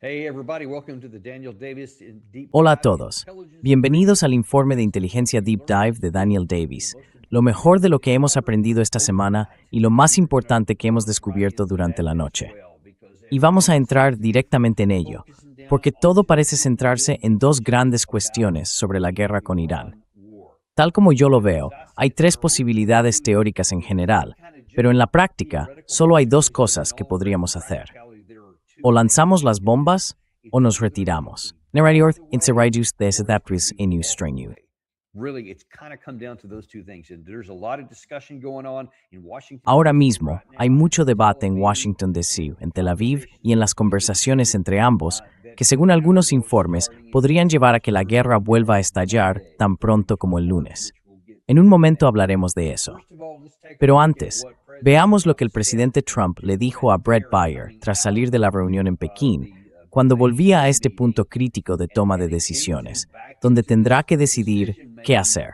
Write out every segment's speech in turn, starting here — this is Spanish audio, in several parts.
Hey everybody, welcome to the Daniel Davis Deep Hola a Dive todos. Intelligence. Bienvenidos al informe de inteligencia Deep Dive de Daniel Davis. Lo mejor de lo que hemos aprendido esta semana y lo más importante que hemos descubierto durante la noche. Y vamos a entrar directamente en ello, porque todo parece centrarse en dos grandes cuestiones sobre la guerra con Irán. Tal como yo lo veo, hay tres posibilidades teóricas en general, pero en la práctica solo hay dos cosas que podríamos hacer. O lanzamos las bombas o nos retiramos. Really, it's kind of come down to those two things. And there's a lot of discussion going on in Washington, Ahora D.C. mismo right hay now, mucho in debate Tel en Aviv, Washington, D.C., en Tel Aviv y en las conversaciones entre ambos, que según algunos informes podrían llevar a que la guerra vuelva a estallar tan pronto como el lunes. En un momento hablaremos de eso. Pero antes, veamos lo que el presidente Trump le dijo a Bret Baier tras salir de la reunión en Pekín, cuando volvía a este punto crítico de toma de decisiones, donde tendrá que decidir qué hacer.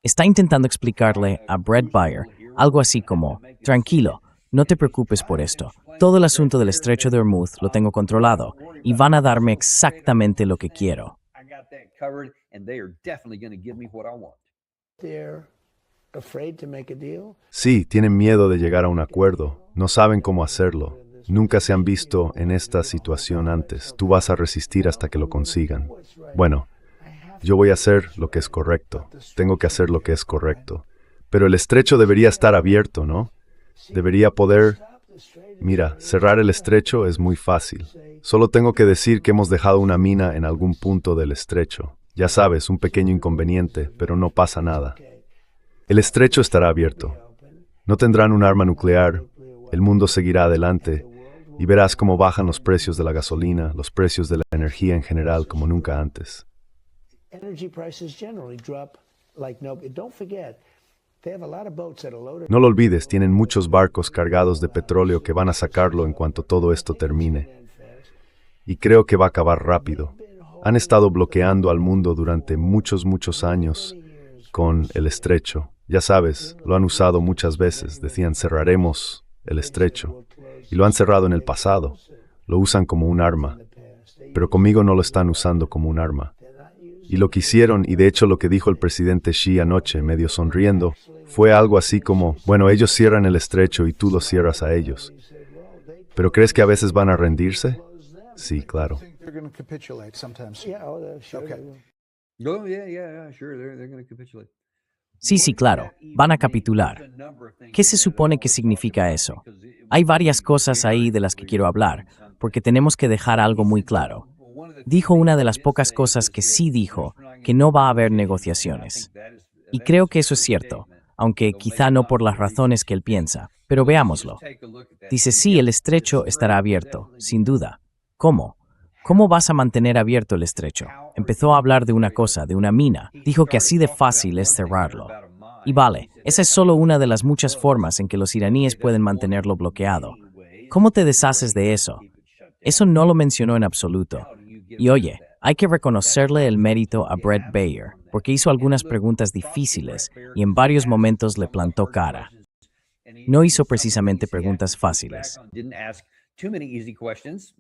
Está intentando explicarle a Bret Baier algo así como: tranquilo, no te preocupes por esto, todo el asunto del estrecho de Hormuz lo tengo controlado y van a darme exactamente lo que quiero. I got that covered, and they are definitely going to give me what I want. They're afraid to make a deal. Sí, tienen miedo de llegar a un acuerdo, no saben cómo hacerlo. Nunca se han visto en esta situación antes. Tú vas a resistir hasta que lo consigan. Bueno, yo voy a hacer lo que es correcto. Tengo que hacer lo que es correcto. Pero el estrecho debería estar abierto, ¿no? Debería poder... Mira, cerrar el estrecho es muy fácil. Solo tengo que decir que hemos dejado una mina en algún punto del estrecho. Ya sabes, un pequeño inconveniente, pero no pasa nada. El estrecho estará abierto. No tendrán un arma nuclear. El mundo seguirá adelante. Y verás cómo bajan los precios de la gasolina, los precios de la energía en general como nunca antes. Energy prices generally drop like no. Don't forget, they have a lot of boats that are loaded. No lo olvides, tienen muchos barcos cargados de petróleo que van a sacarlo en cuanto todo esto termine. Y creo que va a acabar rápido. Han estado bloqueando al mundo durante muchos años con el estrecho. Ya sabes, lo han usado muchas veces. Decían, cerraremos el estrecho. Y lo han cerrado en el pasado. Lo usan como un arma. Pero conmigo no lo están usando como un arma. Y lo que hicieron, y de hecho lo que dijo el presidente Xi anoche, medio sonriendo, fue algo así como, bueno, ellos cierran el estrecho y tú los cierras a ellos. ¿Pero crees que a veces van a rendirse? Sí, claro. They're going to capitulate sometimes. Yeah, sure. Okay. They will. Oh, yeah, sure. They're going to capitulate. Sí, claro, van a capitular. ¿Qué se supone que significa eso? Hay varias cosas ahí de las que quiero hablar, porque tenemos que dejar algo muy claro. Dijo una de las pocas cosas que sí dijo, que no va a haber negociaciones. Y creo que eso es cierto, aunque quizá no por las razones que él piensa. Pero veámoslo. Dice, sí, el estrecho estará abierto, sin duda. ¿Cómo? ¿Cómo vas a mantener abierto el estrecho? Empezó a hablar de una cosa, de una mina. Dijo que así de fácil es cerrarlo. Y vale, esa es solo una de las muchas formas en que los iraníes pueden mantenerlo bloqueado. ¿Cómo te deshaces de eso? Eso no lo mencionó en absoluto. Y oye, hay que reconocerle el mérito a Bret Baier, porque hizo algunas preguntas difíciles y en varios momentos le plantó cara. No hizo precisamente preguntas fáciles. Didn't ask too many easy questions,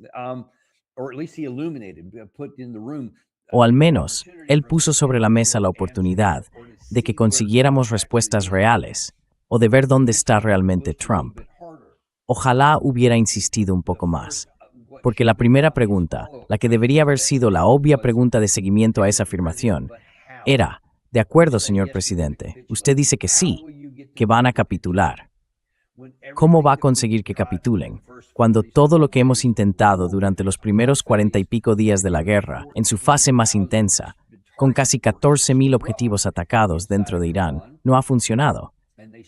or at least he illuminated, put in the room. O al menos, él puso sobre la mesa la oportunidad de que consiguiéramos respuestas reales, o de ver dónde está realmente Trump. Ojalá hubiera insistido un poco más. Porque la primera pregunta, la que debería haber sido la obvia pregunta de seguimiento a esa afirmación, era, de acuerdo, señor presidente, usted dice que sí, que van a capitular. ¿Cómo va a conseguir que capitulen, cuando todo lo que hemos intentado durante los primeros 40 y pico días de la guerra, en su fase más intensa, con casi 14,000 objetivos atacados dentro de Irán, no ha funcionado?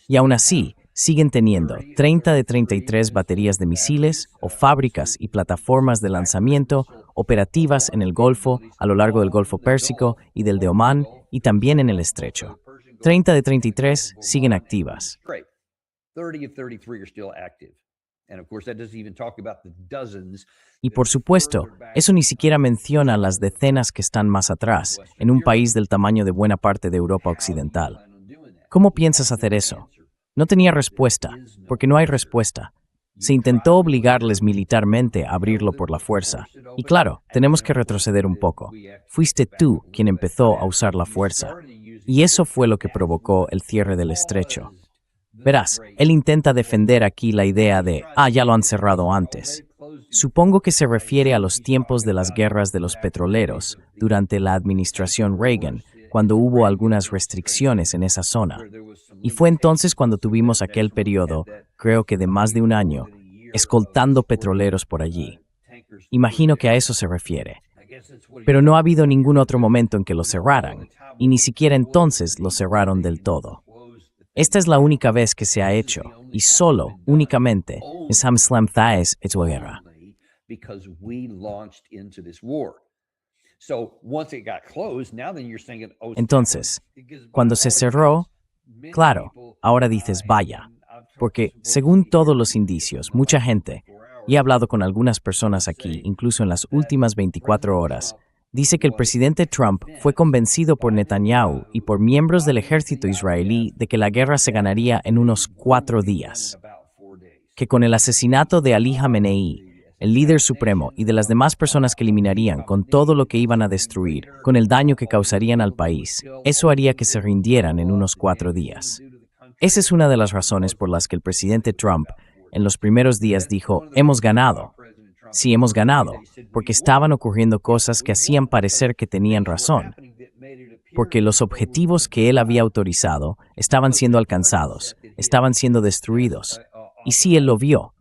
Y aún así, siguen teniendo 30 de 33 baterías de misiles o fábricas y plataformas de lanzamiento operativas en el Golfo, a lo largo del Golfo Pérsico y del de Omán, y también en el Estrecho. 30 de 33 siguen activas. Great. 30 of 33 are still active. And of course, that doesn't even talk about the dozens. Y por supuesto, eso ni siquiera menciona las decenas que están más atrás, en un país del tamaño de buena parte de Europa Occidental. ¿Cómo piensas hacer eso? No tenía respuesta, porque no hay respuesta. Se intentó obligarles militarmente a abrirlo por la fuerza. Y claro, tenemos que retroceder un poco. Fuiste tú quien empezó a usar la fuerza. Y eso fue lo que provocó el cierre del estrecho. Verás, él intenta defender aquí la idea de, ya lo han cerrado antes. Supongo que se refiere a los tiempos de las guerras de los petroleros durante la administración Reagan, cuando hubo algunas restricciones en esa zona. Y fue entonces cuando tuvimos aquel periodo, creo que de más de un año, escoltando petroleros por allí. Imagino que a eso se refiere. Pero no ha habido ningún otro momento en que lo cerraran, y ni siquiera entonces lo cerraron del todo. Esta es la única vez que se ha hecho, y solo, únicamente, es Hamslam Thaes et guerra. Entonces, cuando se cerró, claro, ahora dices vaya, porque según todos los indicios, mucha gente, y he hablado con algunas personas aquí, incluso en las últimas 24 horas, dice que el presidente Trump fue convencido por Netanyahu y por miembros del ejército israelí de que la guerra se ganaría en unos 4 días. Que con el asesinato de Ali Khamenei, el líder supremo, y de las demás personas que eliminarían con todo lo que iban a destruir, con el daño que causarían al país, eso haría que se rindieran en unos 4 días. Esa es una de las razones por las que el presidente Trump en los primeros días dijo, hemos ganado. Sí, hemos ganado, porque estaban ocurriendo cosas que hacían parecer que tenían razón, porque los objetivos que él había autorizado estaban siendo alcanzados, estaban siendo destruidos. Y sí, él lo vio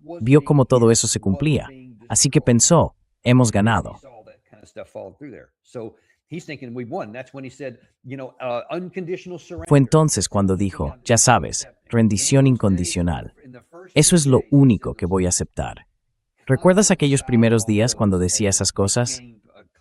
cómo todo eso se cumplía, así que pensó, hemos ganado. Fue entonces cuando dijo, ya sabes, rendición incondicional. Eso es lo único que voy a aceptar. ¿Recuerdas aquellos primeros días cuando decía esas cosas?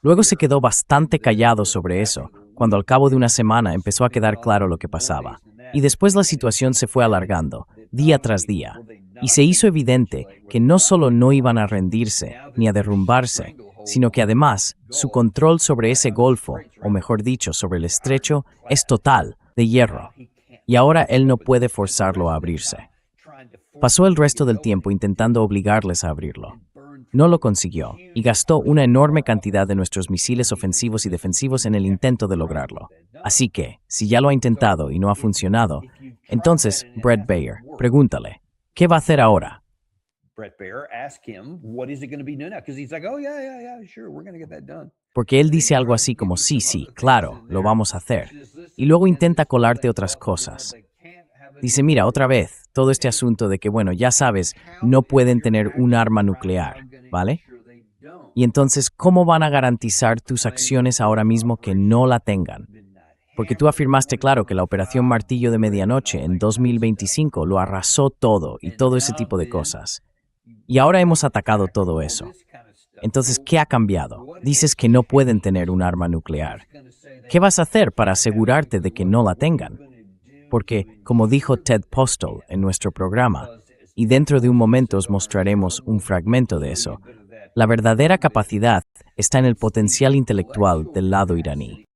Luego se quedó bastante callado sobre eso, cuando al cabo de una semana empezó a quedar claro lo que pasaba. Y después la situación se fue alargando, día tras día. Y se hizo evidente que no solo no iban a rendirse, ni a derrumbarse, sino que además su control sobre ese golfo, o mejor dicho, sobre el estrecho, es total, de hierro. Y ahora él no puede forzarlo a abrirse. Pasó el resto del tiempo intentando obligarles a abrirlo. No lo consiguió, y gastó una enorme cantidad de nuestros misiles ofensivos y defensivos en el intento de lograrlo. Así que, si ya lo ha intentado y no ha funcionado, entonces, Bret Baier, pregúntale, ¿qué va a hacer ahora? Porque él dice algo así como, sí, claro, lo vamos a hacer. Y luego intenta colarte otras cosas. Dice, mira, otra vez, todo este asunto de que, bueno, ya sabes, no pueden tener un arma nuclear, ¿vale? Y entonces, ¿cómo van a garantizar tus acciones ahora mismo que no la tengan? Porque tú afirmaste, claro, que la Operación Martillo de Medianoche en 2025 lo arrasó todo y todo ese tipo de cosas. Y ahora hemos atacado todo eso. Entonces, ¿qué ha cambiado? Dices que no pueden tener un arma nuclear. ¿Qué vas a hacer para asegurarte de que no la tengan? Porque, como dijo Ted Postel en nuestro programa, y dentro de un momento os mostraremos un fragmento de eso, la verdadera capacidad está en el potencial intelectual del lado iraní.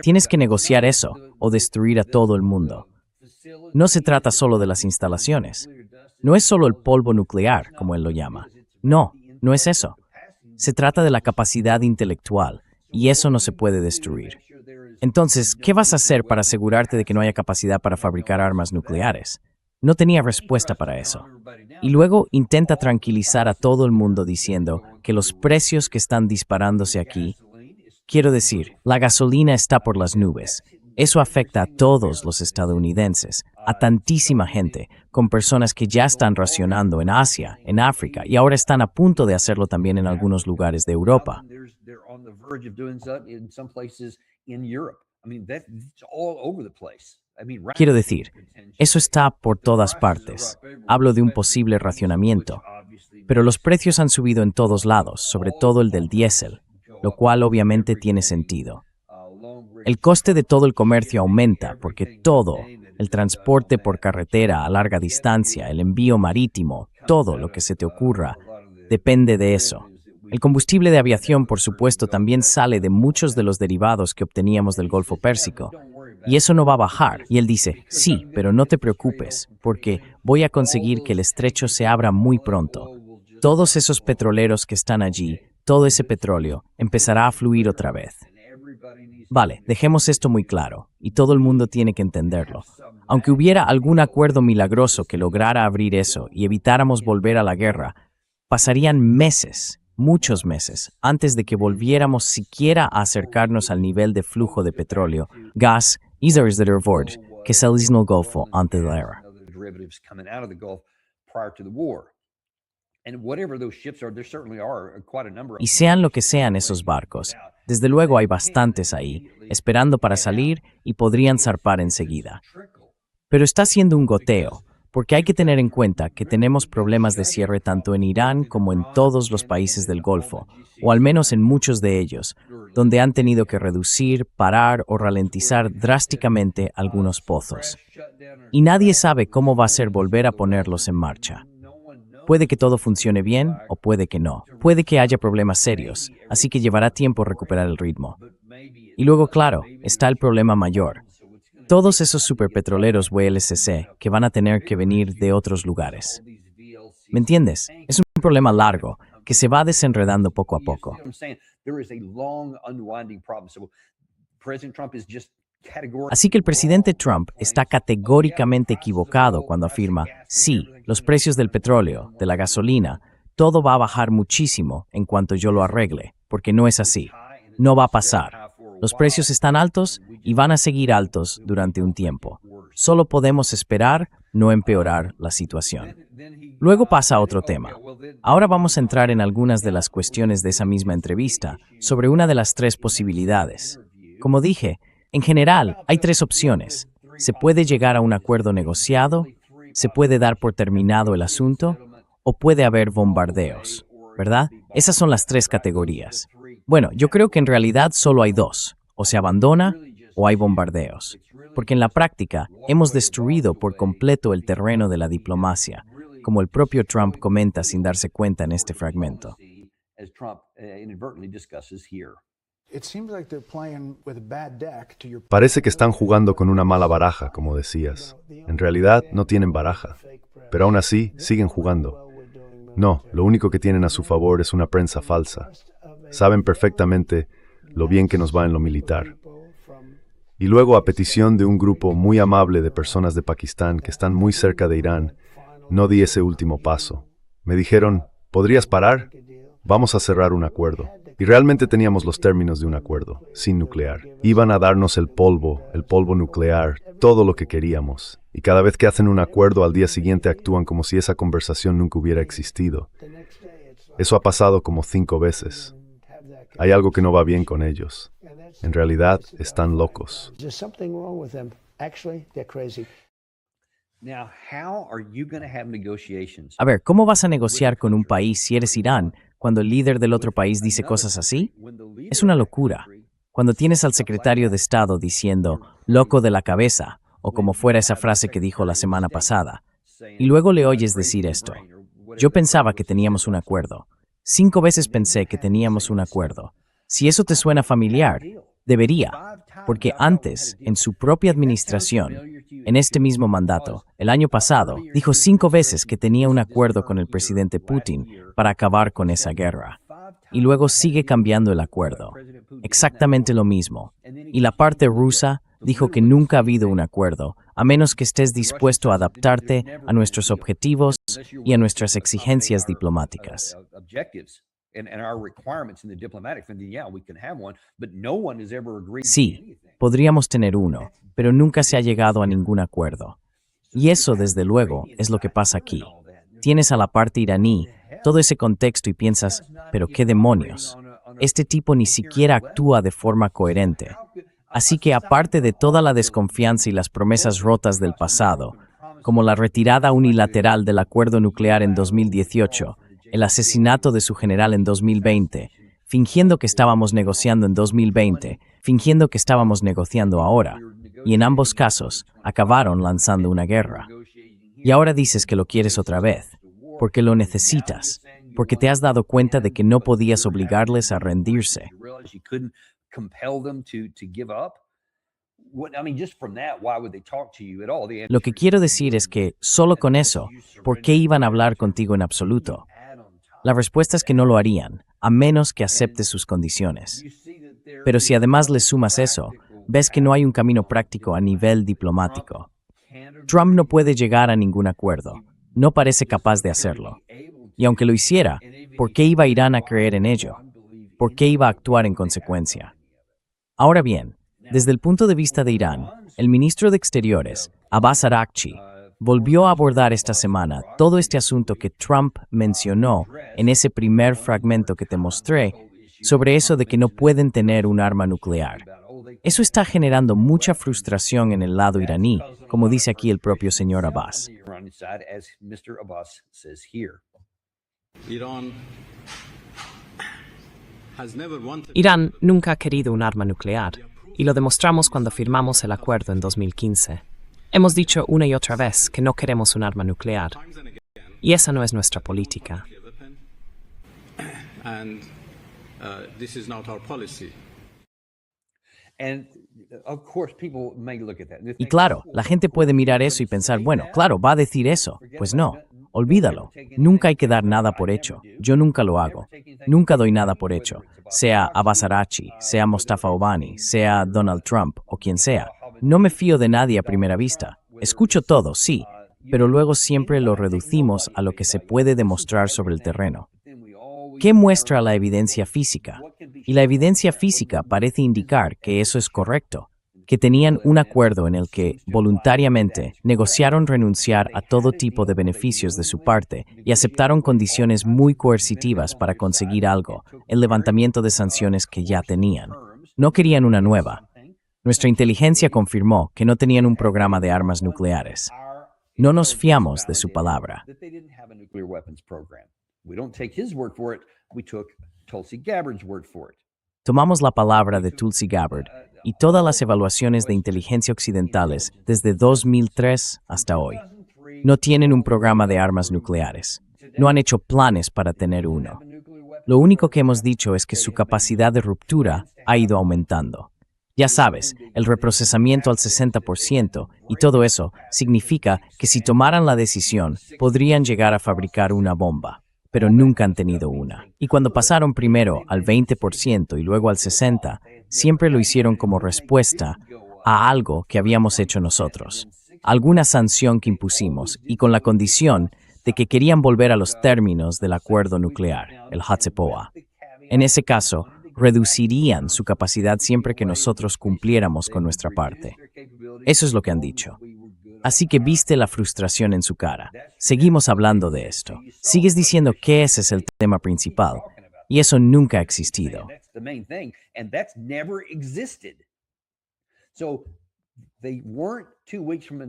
Tienes que negociar eso o destruir a todo el mundo. No se trata solo de las instalaciones. No es solo el polvo nuclear, como él lo llama. No es eso. Se trata de la capacidad intelectual. Y eso no se puede destruir. Entonces, ¿qué vas a hacer para asegurarte de que no haya capacidad para fabricar armas nucleares? No tenía respuesta para eso. Y luego intenta tranquilizar a todo el mundo diciendo que los precios que están disparándose aquí, quiero decir, la gasolina está por las nubes. Eso afecta a todos los estadounidenses, a tantísima gente, con personas que ya están racionando en Asia, en África, y ahora están a punto de hacerlo también en algunos lugares de Europa. Quiero decir, eso está por todas partes. Hablo de un posible racionamiento. Pero los precios han subido en todos lados, sobre todo el del diésel, lo cual obviamente tiene sentido. El coste de todo el comercio aumenta porque todo, el transporte por carretera a larga distancia, el envío marítimo, todo lo que se te ocurra, depende de eso. El combustible de aviación, por supuesto, también sale de muchos de los derivados que obteníamos del Golfo Pérsico. y eso no va a bajar. Y él dice, sí, pero no te preocupes, porque voy a conseguir que el estrecho se abra muy pronto. Todos esos petroleros que están allí, todo ese petróleo, empezará a fluir otra vez. Vale, dejemos esto muy claro, y todo el mundo tiene que entenderlo. Aunque hubiera algún acuerdo milagroso que lograra abrir eso y evitáramos volver a la guerra, pasarían meses, muchos meses, antes de que volviéramos siquiera a acercarnos al nivel de flujo de petróleo, gas y reservoirs que se aliznó el Golfo antes de la guerra. Y sean lo que sean esos barcos, desde luego hay bastantes ahí, esperando para salir y podrían zarpar enseguida. Pero está siendo un goteo, porque hay que tener en cuenta que tenemos problemas de cierre tanto en Irán como en todos los países del Golfo, o al menos en muchos de ellos, donde han tenido que reducir, parar o ralentizar drásticamente algunos pozos. Y nadie sabe cómo va a ser volver a ponerlos en marcha. Puede que todo funcione bien o puede que no. Puede que haya problemas serios, así que llevará tiempo recuperar el ritmo. Y luego, claro, está el problema mayor. Todos esos superpetroleros VLCC que van a tener que venir de otros lugares. ¿Me entiendes? Es un problema largo que se va desenredando poco a poco. Así que el presidente Trump está categóricamente equivocado cuando afirma, sí, los precios del petróleo, de la gasolina, todo va a bajar muchísimo en cuanto yo lo arregle, porque no es así. No va a pasar. Los precios están altos y van a seguir altos durante un tiempo. Solo podemos esperar no empeorar la situación. Luego pasa a otro tema. Ahora vamos a entrar en algunas de las cuestiones de esa misma entrevista sobre una de las tres posibilidades. Como dije, en general hay tres opciones. Se puede llegar a un acuerdo negociado, se puede dar por terminado el asunto o puede haber bombardeos, ¿verdad? Esas son las tres categorías. Bueno, yo creo que en realidad solo hay dos, o se abandona o hay bombardeos, porque en la práctica hemos destruido por completo el terreno de la diplomacia, como el propio Trump comenta sin darse cuenta en este fragmento. Parece que están jugando con una mala baraja, como decías. En realidad no tienen baraja, pero aún así siguen jugando. No, lo único que tienen a su favor es una prensa falsa. Saben perfectamente lo bien que nos va en lo militar. Y luego, a petición de un grupo muy amable de personas de Pakistán que están muy cerca de Irán, no di ese último paso. Me dijeron, ¿podrías parar? Vamos a cerrar un acuerdo. Y realmente teníamos los términos de un acuerdo, sin nuclear. Iban a darnos el polvo nuclear, todo lo que queríamos. Y cada vez que hacen un acuerdo, al día siguiente actúan como si esa conversación nunca hubiera existido. Eso ha pasado como 5 veces. Hay algo que no va bien con ellos. En realidad, están locos. A ver, ¿cómo vas a negociar con un país si eres Irán cuando el líder del otro país dice cosas así? Es una locura. Cuando tienes al secretario de Estado diciendo «loco de la cabeza», o como fuera esa frase que dijo la semana pasada, y luego le oyes decir esto. Yo pensaba que teníamos un acuerdo. 5 veces pensé que teníamos un acuerdo. Si eso te suena familiar, debería, porque antes, en su propia administración, en este mismo mandato, el año pasado, dijo 5 veces que tenía un acuerdo con el presidente Putin para acabar con esa guerra. Y luego sigue cambiando el acuerdo. Exactamente lo mismo. Y la parte rusa dijo que nunca ha habido un acuerdo, a menos que estés dispuesto a adaptarte a nuestros objetivos y a nuestras exigencias diplomáticas. Sí, podríamos tener uno, pero nunca se ha llegado a ningún acuerdo. Y eso, desde luego, es lo que pasa aquí. Tienes a la parte iraní, todo ese contexto y piensas, ¿pero qué demonios? Este tipo ni siquiera actúa de forma coherente. Así que aparte de toda la desconfianza y las promesas rotas del pasado, como la retirada unilateral del acuerdo nuclear en 2018, el asesinato de su general en 2020, fingiendo que estábamos negociando en 2020, fingiendo que estábamos negociando ahora, y en ambos casos acabaron lanzando una guerra. Y ahora dices que lo quieres otra vez, porque lo necesitas, porque te has dado cuenta de que no podías obligarles a rendirse. Just from that, why would they talk to you at all? The Lo que quiero decir es que, solo con eso, ¿por qué iban a hablar contigo en absoluto? La respuesta es que no lo harían, a menos que aceptes sus condiciones. Pero si además le sumas eso, ves que no hay un camino práctico a nivel diplomático. Trump no puede llegar a ningún acuerdo. No parece capaz de hacerlo. Y aunque lo hiciera, ¿por qué iba Irán a creer en ello? ¿Por qué iba a actuar en consecuencia? Ahora bien, desde el punto de vista de Irán, el ministro de Exteriores, Abbas Araghchi, volvió a abordar esta semana todo este asunto que Trump mencionó en ese primer fragmento que te mostré sobre eso de que no pueden tener un arma nuclear. Eso está generando mucha frustración en el lado iraní, como dice aquí el propio señor Abbas. Irán nunca ha querido un arma nuclear, y lo demostramos cuando firmamos el acuerdo en 2015. Hemos dicho una y otra vez que no queremos un arma nuclear, y esa no es nuestra política. Y claro, la gente puede mirar eso y pensar, bueno, claro, va a decir eso. Pues no, olvídalo. Nunca hay que dar nada por hecho. Yo nunca lo hago. Nunca doy nada por hecho. Sea Abbas Araghchi, sea Mustafa Obani, sea Donald Trump o quien sea. No me fío de nadie a primera vista. Escucho todo, sí, pero luego siempre lo reducimos a lo que se puede demostrar sobre el terreno. ¿Qué muestra la evidencia física? Y la evidencia física parece indicar que eso es correcto, que tenían un acuerdo en el que, voluntariamente, negociaron renunciar a todo tipo de beneficios de su parte y aceptaron condiciones muy coercitivas para conseguir algo, el levantamiento de sanciones que ya tenían. No querían una nueva. Nuestra inteligencia confirmó que no tenían un programa de armas nucleares. No nos fiamos de su palabra. Tomamos la palabra de Tulsi Gabbard y todas las evaluaciones de inteligencia occidentales desde 2003 hasta hoy. No tienen un programa de armas nucleares. No han hecho planes para tener uno. Lo único que hemos dicho es que su capacidad de ruptura ha ido aumentando. Ya sabes, el reprocesamiento al 60% y todo eso significa que si tomaran la decisión, podrían llegar a fabricar una bomba, pero nunca han tenido una. Y cuando pasaron primero al 20% y luego al 60%, siempre lo hicieron como respuesta a algo que habíamos hecho nosotros, alguna sanción que impusimos y con la condición de que querían volver a los términos del acuerdo nuclear, el Hatzepoa. En ese caso, reducirían su capacidad siempre que nosotros cumpliéramos con nuestra parte. Eso es lo que han dicho. Así que viste la frustración en su cara. Seguimos hablando de esto. Sigues diciendo que ese es el tema principal, y eso nunca ha existido.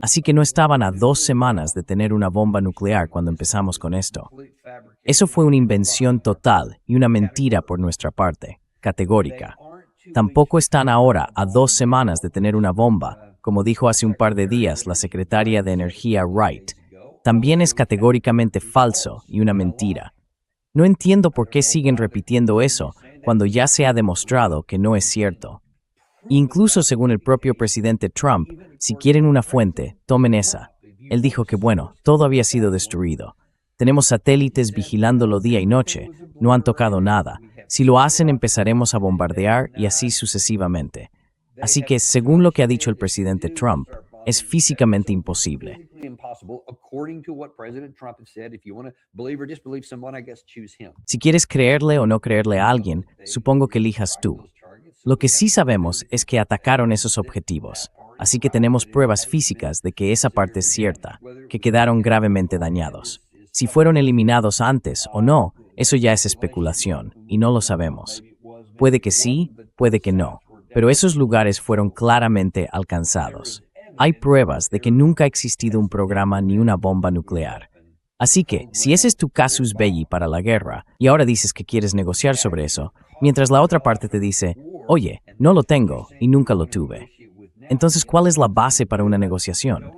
Así que no estaban a 2 semanas de tener una bomba nuclear cuando empezamos con esto. Eso fue una invención total y una mentira por nuestra parte, categórica. Tampoco están ahora a 2 semanas de tener una bomba, como dijo hace un par de días la secretaria de Energía Wright. También es categóricamente falso y una mentira. No entiendo por qué siguen repitiendo eso cuando ya se ha demostrado que no es cierto. Incluso según el propio presidente Trump, si quieren una fuente, tomen esa. Él dijo que bueno, todo había sido destruido. Tenemos satélites vigilándolo día y noche, no han tocado nada. Si lo hacen, empezaremos a bombardear y así sucesivamente. Así que, según lo que ha dicho el presidente Trump, es físicamente imposible. Si quieres creerle o no creerle a alguien, supongo que elijas tú. Lo que sí sabemos es que atacaron esos objetivos, así que tenemos pruebas físicas de que esa parte es cierta, que quedaron gravemente dañados. Si fueron eliminados antes o no, eso ya es especulación, y no lo sabemos. Puede que sí, puede que no, pero esos lugares fueron claramente alcanzados. Hay pruebas de que nunca ha existido un programa ni una bomba nuclear. Así que, si ese es tu casus belli para la guerra, y ahora dices que quieres negociar sobre eso, mientras la otra parte te dice, oye, no lo tengo y nunca lo tuve. Entonces, ¿cuál es la base para una negociación?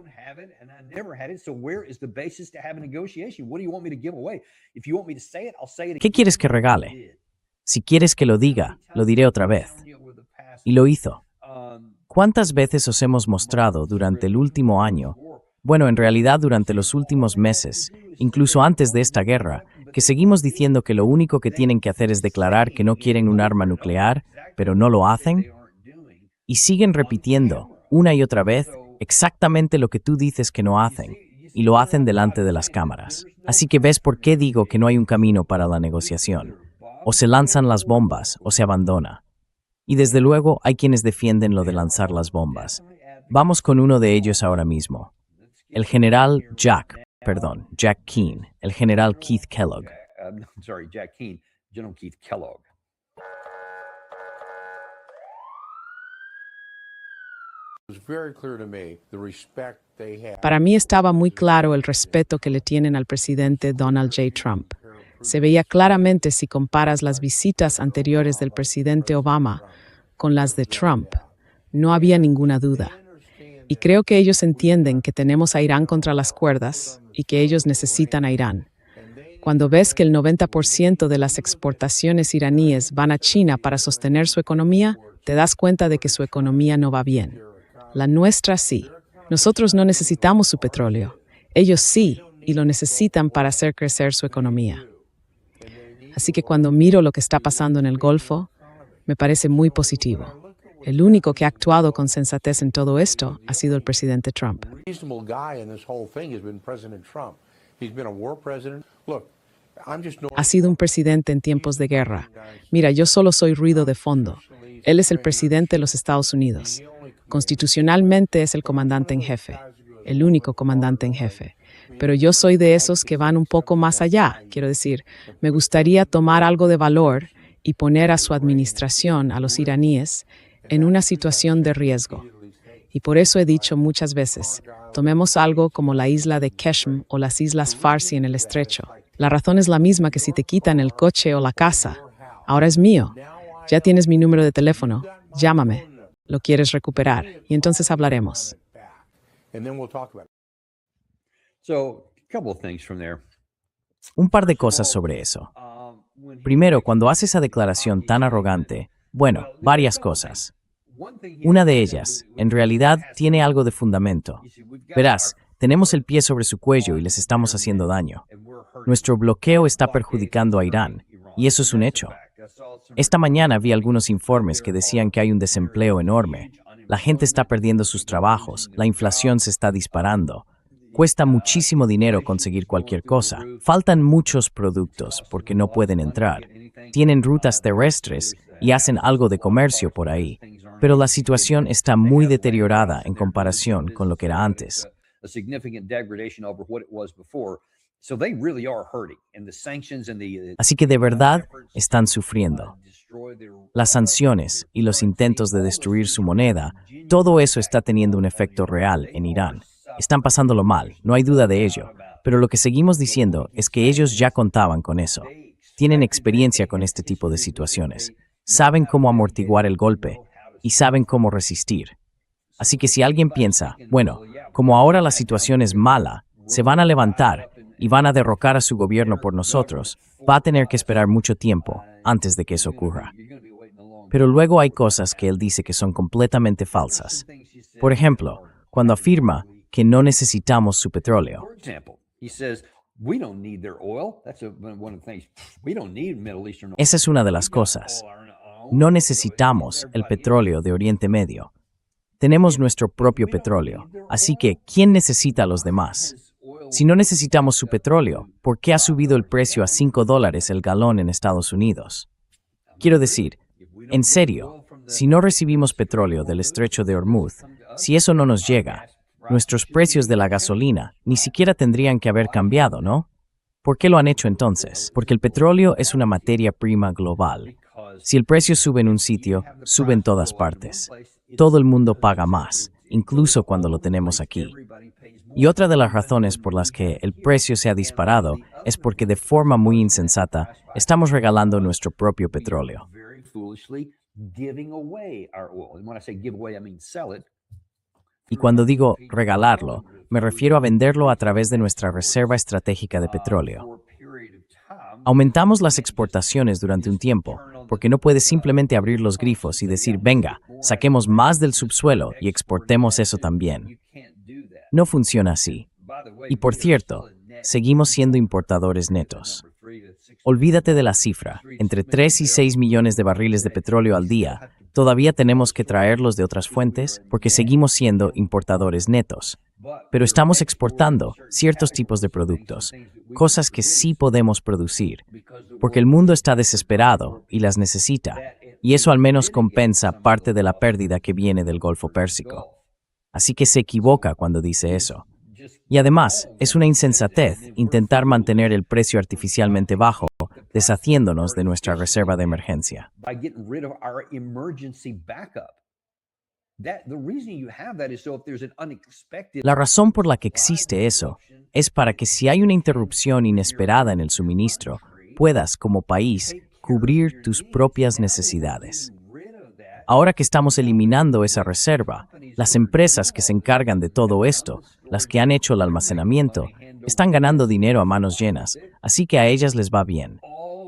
¿Qué quieres que regale? Si quieres que lo diga, lo diré otra vez. Y lo hizo. ¿Cuántas veces os hemos mostrado durante el último año, bueno, en realidad durante los últimos meses, incluso antes de esta guerra, que seguimos diciendo que lo único que tienen que hacer es declarar que no quieren un arma nuclear, pero no lo hacen? Y siguen repitiendo, una y otra vez, exactamente lo que tú dices que no hacen, y lo hacen delante de las cámaras. Así que ves por qué digo que no hay un camino para la negociación. O se lanzan las bombas, o se abandona. Y desde luego hay quienes defienden lo de lanzar las bombas. Vamos con uno de ellos ahora mismo. El general Jack Keane, el general Keith Kellogg. Jack Keane, General Keith Kellogg. Para mí estaba muy claro el respeto que le tienen al presidente Donald J. Trump. Se veía claramente si comparas las visitas anteriores del presidente Obama con las de Trump. No había ninguna duda. Y creo que ellos entienden que tenemos a Irán contra las cuerdas y que ellos necesitan a Irán. Cuando ves que el 90% de las exportaciones iraníes van a China para sostener su economía, te das cuenta de que su economía no va bien. La nuestra sí. Nosotros no necesitamos su petróleo. Ellos sí, y lo necesitan para hacer crecer su economía. Así que cuando miro lo que está pasando en el Golfo, me parece muy positivo. El único que ha actuado con sensatez en todo esto ha sido el presidente Trump. Ha sido un presidente en tiempos de guerra. Mira, yo solo soy ruido de fondo. Él es el presidente de los Estados Unidos. Constitucionalmente es el comandante en jefe, el único comandante en jefe. Pero yo soy de esos que van un poco más allá. Quiero decir, me gustaría tomar algo de valor y poner a su administración, a los iraníes, en una situación de riesgo. Y por eso he dicho muchas veces, tomemos algo como la isla de Qeshm o las islas Farsi en el estrecho. La razón es la misma que si te quitan el coche o la casa. Ahora es mío. Ya tienes mi número de teléfono. Llámame. Lo quieres recuperar. Y entonces hablaremos. So, a couple of things from there. Un par de cosas sobre eso. Primero, cuando hace esa declaración tan arrogante, bueno, varias cosas. Una de ellas, en realidad, tiene algo de fundamento. Verás, tenemos el pie sobre su cuello y les estamos haciendo daño. Nuestro bloqueo está perjudicando a Irán, y eso es un hecho. Esta mañana vi algunos informes que decían que hay un desempleo enorme. La gente está perdiendo sus trabajos, la inflación se está disparando. Cuesta muchísimo dinero conseguir cualquier cosa. Faltan muchos productos porque no pueden entrar. Tienen rutas terrestres y hacen algo de comercio por ahí. Pero la situación está muy deteriorada en comparación con lo que era antes. Así que de verdad están sufriendo. Las sanciones y los intentos de destruir su moneda, todo eso está teniendo un efecto real en Irán. Están pasándolo mal, no hay duda de ello, pero lo que seguimos diciendo es que ellos ya contaban con eso. Tienen experiencia con este tipo de situaciones, saben cómo amortiguar el golpe y saben cómo resistir. Así que si alguien piensa, bueno, como ahora la situación es mala, se van a levantar y van a derrocar a su gobierno por nosotros, va a tener que esperar mucho tiempo antes de que eso ocurra. Pero luego hay cosas que él dice que son completamente falsas. Por ejemplo, cuando afirma que no necesitamos su petróleo. Esa es una de las cosas. No necesitamos el petróleo de Oriente Medio. Tenemos nuestro propio petróleo, así que ¿quién necesita a los demás? Si no necesitamos su petróleo, ¿por qué ha subido el precio a $5 el galón en Estados Unidos? Quiero decir, en serio, si no recibimos petróleo del estrecho de Hormuz, si eso no nos llega, nuestros precios de la gasolina ni siquiera tendrían que haber cambiado, ¿no? ¿Por qué lo han hecho entonces? Porque el petróleo es una materia prima global. Si el precio sube en un sitio, sube en todas partes. Todo el mundo paga más, incluso cuando lo tenemos aquí. Y otra de las razones por las que el precio se ha disparado es porque de forma muy insensata estamos regalando nuestro propio petróleo. Y cuando digo regalarlo, me refiero a venderlo a través de nuestra reserva estratégica de petróleo. Aumentamos las exportaciones durante un tiempo, porque no puedes simplemente abrir los grifos y decir, venga, saquemos más del subsuelo y exportemos eso también. No funciona así. Y por cierto, seguimos siendo importadores netos. Olvídate de la cifra, entre 3 y 6 millones de barriles de petróleo al día, todavía tenemos que traerlos de otras fuentes porque seguimos siendo importadores netos. Pero estamos exportando ciertos tipos de productos, cosas que sí podemos producir, porque el mundo está desesperado y las necesita, y eso al menos compensa parte de la pérdida que viene del Golfo Pérsico. Así que se equivoca cuando dice eso. Y además, es una insensatez intentar mantener el precio artificialmente bajo, deshaciéndonos de nuestra reserva de emergencia. La razón por la que existe eso es para que si hay una interrupción inesperada en el suministro, puedas, como país, cubrir tus propias necesidades. Ahora que estamos eliminando esa reserva, las empresas que se encargan de todo esto, las que han hecho el almacenamiento, están ganando dinero a manos llenas, así que a ellas les va bien.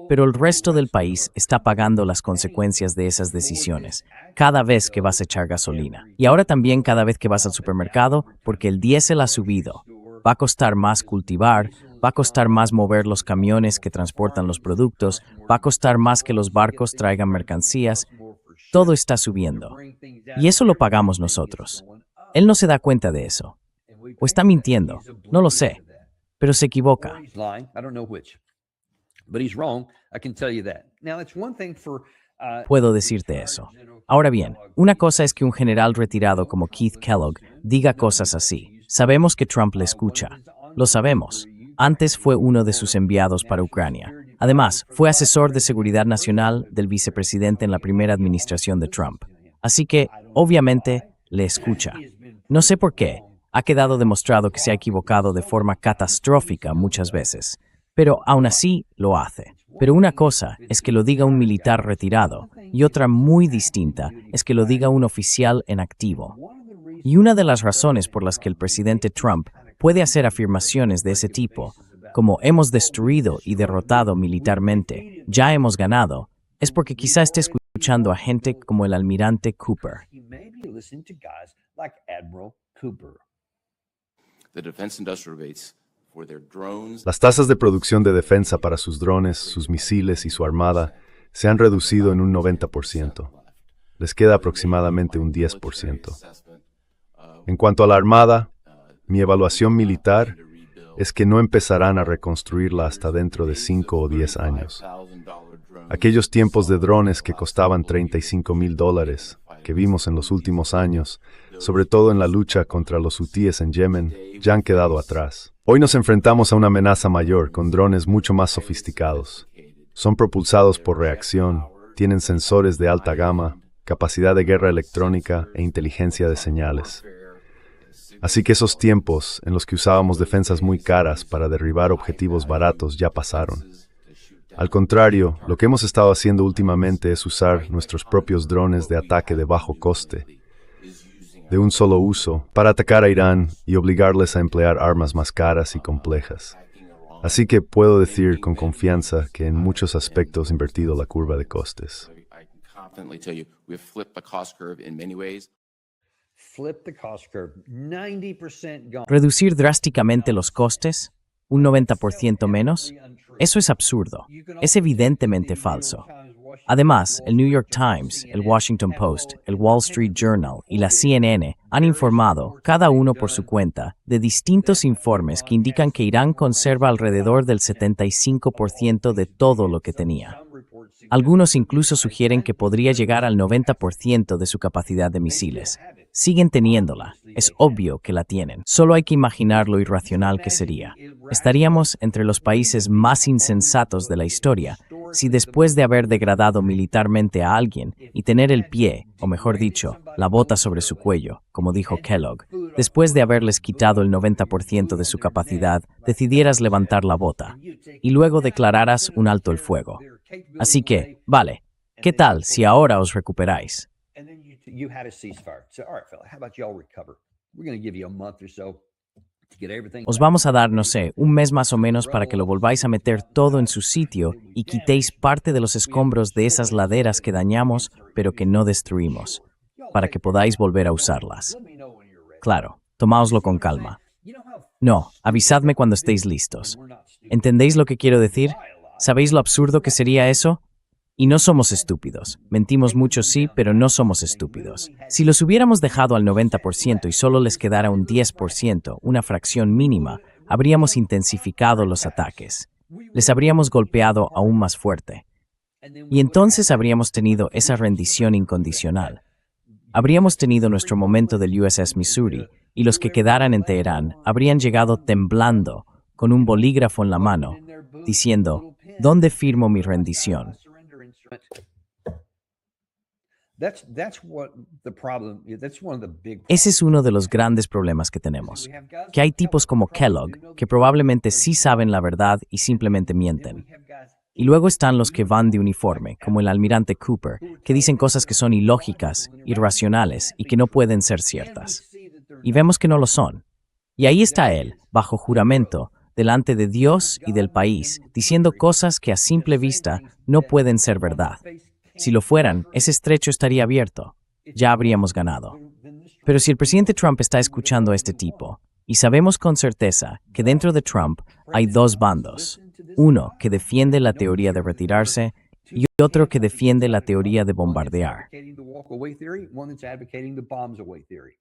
Pero el resto del país está pagando las consecuencias de esas decisiones, cada vez que vas a echar gasolina. Y ahora también cada vez que vas al supermercado, porque el diésel ha subido. Va a costar más cultivar, va a costar más mover los camiones que transportan los productos, va a costar más que los barcos traigan mercancías. Todo está subiendo. Y eso lo pagamos nosotros. Él no se da cuenta de eso. O está mintiendo, no lo sé, pero se equivoca. Puedo decirte eso. Ahora bien, una cosa es que un general retirado como Keith Kellogg diga cosas así. Sabemos que Trump le escucha. Lo sabemos. Antes fue uno de sus enviados para Ucrania. Además, fue asesor de seguridad nacional del vicepresidente en la primera administración de Trump. Así que, obviamente, le escucha. No sé por qué. Ha quedado demostrado que se ha equivocado de forma catastrófica muchas veces. Pero aún así lo hace. Pero una cosa es que lo diga un militar retirado y otra muy distinta es que lo diga un oficial en activo. Y una de las razones por las que el presidente Trump puede hacer afirmaciones de ese tipo, como hemos destruido y derrotado militarmente, ya hemos ganado, es porque quizá esté escuchando a gente como el almirante Cooper. Las tasas de producción de defensa para sus drones, sus misiles y su armada se han reducido en un 90%. Les queda aproximadamente un 10%. En cuanto a la armada, mi evaluación militar es que no empezarán a reconstruirla hasta dentro de 5 o 10 años. Aquellos tiempos de drones que costaban $35,000 que vimos en los últimos años, sobre todo en la lucha contra los hutíes en Yemen, ya han quedado atrás. Hoy nos enfrentamos a una amenaza mayor con drones mucho más sofisticados. Son propulsados por reacción, tienen sensores de alta gama, capacidad de guerra electrónica e inteligencia de señales. Así que esos tiempos en los que usábamos defensas muy caras para derribar objetivos baratos ya pasaron. Al contrario, lo que hemos estado haciendo últimamente es usar nuestros propios drones de ataque de bajo coste, de un solo uso, para atacar a Irán y obligarles a emplear armas más caras y complejas. Así que puedo decir con confianza que en muchos aspectos he invertido la curva de costes. ¿Reducir drásticamente los costes? ¿Un 90% menos? Eso es absurdo. Es evidentemente falso. Además, el New York Times, el Washington Post, el Wall Street Journal y la CNN han informado, cada uno por su cuenta, de distintos informes que indican que Irán conserva alrededor del 75% de todo lo que tenía. Algunos incluso sugieren que podría llegar al 90% de su capacidad de misiles. Siguen teniéndola. Es obvio que la tienen. Solo hay que imaginar lo irracional que sería. Estaríamos entre los países más insensatos de la historia si después de haber degradado militarmente a alguien y tener el pie, o mejor dicho, la bota sobre su cuello, como dijo Kellogg, después de haberles quitado el 90% de su capacidad, decidieras levantar la bota y luego declararas un alto el fuego. Así que, vale, ¿qué tal si ahora os recuperáis? You had a ceasefire. So, all right, fella, how about y'all recover? We're going to give you a month or so. to get everything Os back. vamos a dar, no sé, un mes más o menos para que lo volváis a meter todo en su sitio y quitéis parte de los escombros de esas laderas que dañamos, pero que no destruimos, para que podáis volver a usarlas. Let me know when you're ready. Claro, tomáoslo con calma. You know how No, avisadme cuando estéis listos. we're not stupid. ¿Entendéis lo que quiero decir? ¿Sabéis lo absurdo que sería eso? Y no somos estúpidos. Mentimos mucho, sí, pero no somos estúpidos. Si los hubiéramos dejado al 90% y solo les quedara un 10%, una fracción mínima, habríamos intensificado los ataques. Les habríamos golpeado aún más fuerte. Y entonces habríamos tenido esa rendición incondicional. Habríamos tenido nuestro momento del USS Missouri, y los que quedaran en Teherán habrían llegado temblando, con un bolígrafo en la mano, diciendo, ¿dónde firmo mi rendición? That's what the problem. That's one of the big. Ese es uno de los grandes problemas que tenemos, que hay tipos como Kellogg que probablemente sí saben la verdad y simplemente mienten. Y luego están los que van de uniforme, como el almirante Cooper, que dicen cosas que son ilógicas, irracionales y que no pueden ser ciertas. Y vemos que no lo son. Y ahí está él, bajo juramento, delante de Dios y del país, diciendo cosas que a simple vista no pueden ser verdad. Si lo fueran, ese estrecho estaría abierto. Ya habríamos ganado. Pero si el presidente Trump está escuchando a este tipo, y sabemos con certeza que dentro de Trump hay dos bandos, uno que defiende la teoría de retirarse y otro que defiende la teoría de bombardear. Advocating the walk away theory, one that's advocating the bombs away theory.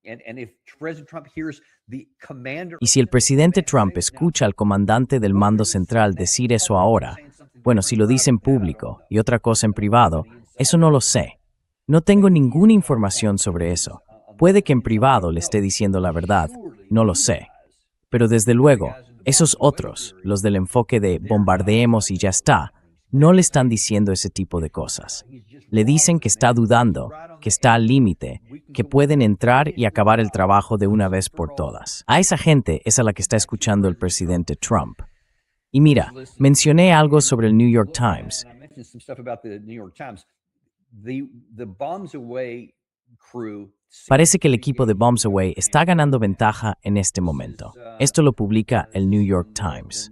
And if President Trump hears the commander. Y si el presidente Trump escucha al comandante del mando central decir eso ahora, bueno, si lo dice en público y otra cosa en privado, eso no lo sé. No tengo ninguna información sobre eso. Puede que en privado le esté diciendo la verdad, no lo sé. Pero desde luego, esos otros, los del enfoque de bombardeemos y ya está, no le están diciendo ese tipo de cosas. Le dicen que está dudando, que está al límite, que pueden entrar y acabar el trabajo de una vez por todas. A esa gente es a la que está escuchando el presidente Trump. Y mira, mencioné algo sobre el New York Times. And I mentioned some stuff about the New York Times. The bombs away crew. Parece que el equipo de Bombs Away está ganando ventaja en este momento. Esto lo publica el New York Times.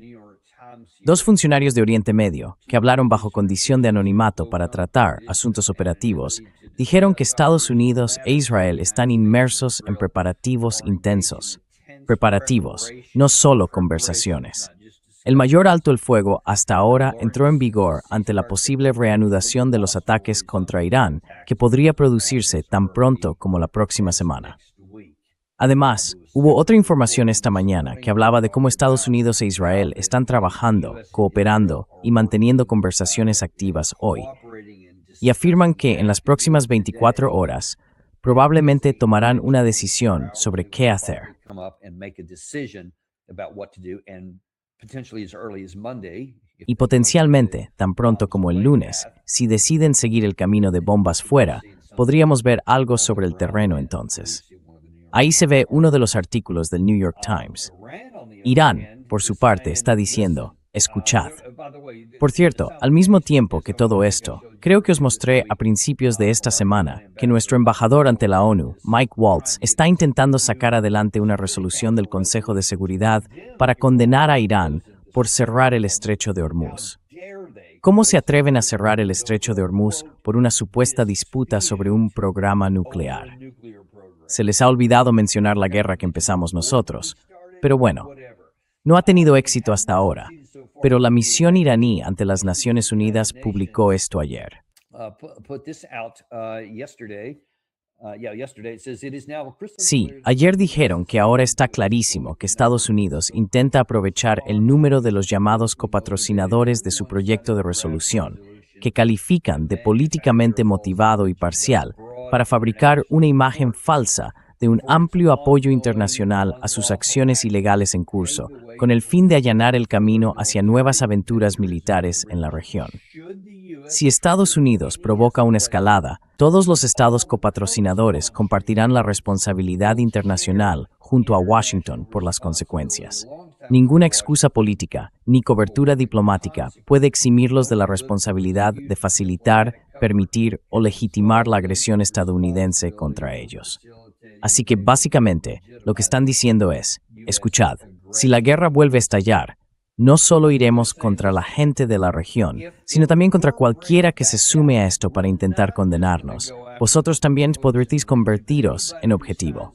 Dos funcionarios de Oriente Medio, que hablaron bajo condición de anonimato para tratar asuntos operativos, dijeron que Estados Unidos e Israel están inmersos en preparativos intensos. Preparativos, no solo conversaciones. El mayor alto el fuego hasta ahora entró en vigor ante la posible reanudación de los ataques contra Irán, que podría producirse tan pronto como la próxima semana. Además, hubo otra información esta mañana que hablaba de cómo Estados Unidos e Israel están trabajando, cooperando y manteniendo conversaciones activas hoy. Y afirman que en las próximas 24 horas probablemente tomarán una decisión sobre qué hacer. Y potencialmente, tan pronto como el lunes, si deciden seguir el camino de bombas fuera, podríamos ver algo sobre el terreno entonces. Ahí se ve uno de los artículos del New York Times. Irán, por su parte, está diciendo, escuchad. Por cierto, al mismo tiempo que todo esto, creo que os mostré a principios de esta semana que nuestro embajador ante la ONU, Mike Waltz, está intentando sacar adelante una resolución del Consejo de Seguridad para condenar a Irán por cerrar el estrecho de Hormuz. ¿Cómo se atreven a cerrar el estrecho de Hormuz por una supuesta disputa sobre un programa nuclear? Se les ha olvidado mencionar la guerra que empezamos nosotros, pero bueno, no ha tenido éxito hasta ahora. Pero la misión iraní ante las Naciones Unidas publicó esto ayer. Sí, ayer dijeron que ahora está clarísimo que Estados Unidos intenta aprovechar el número de los llamados copatrocinadores de su proyecto de resolución, que califican de políticamente motivado y parcial, para fabricar una imagen falsa de un amplio apoyo internacional a sus acciones ilegales en curso, con el fin de allanar el camino hacia nuevas aventuras militares en la región. Si Estados Unidos provoca una escalada, todos los estados copatrocinadores compartirán la responsabilidad internacional junto a Washington por las consecuencias. Ninguna excusa política ni cobertura diplomática puede eximirlos de la responsabilidad de facilitar, permitir o legitimar la agresión estadounidense contra ellos. Así que básicamente lo que están diciendo es, escuchad, si la guerra vuelve a estallar, no solo iremos contra la gente de la región, sino también contra cualquiera que se sume a esto para intentar condenarnos. Vosotros también podréis convertiros en objetivo.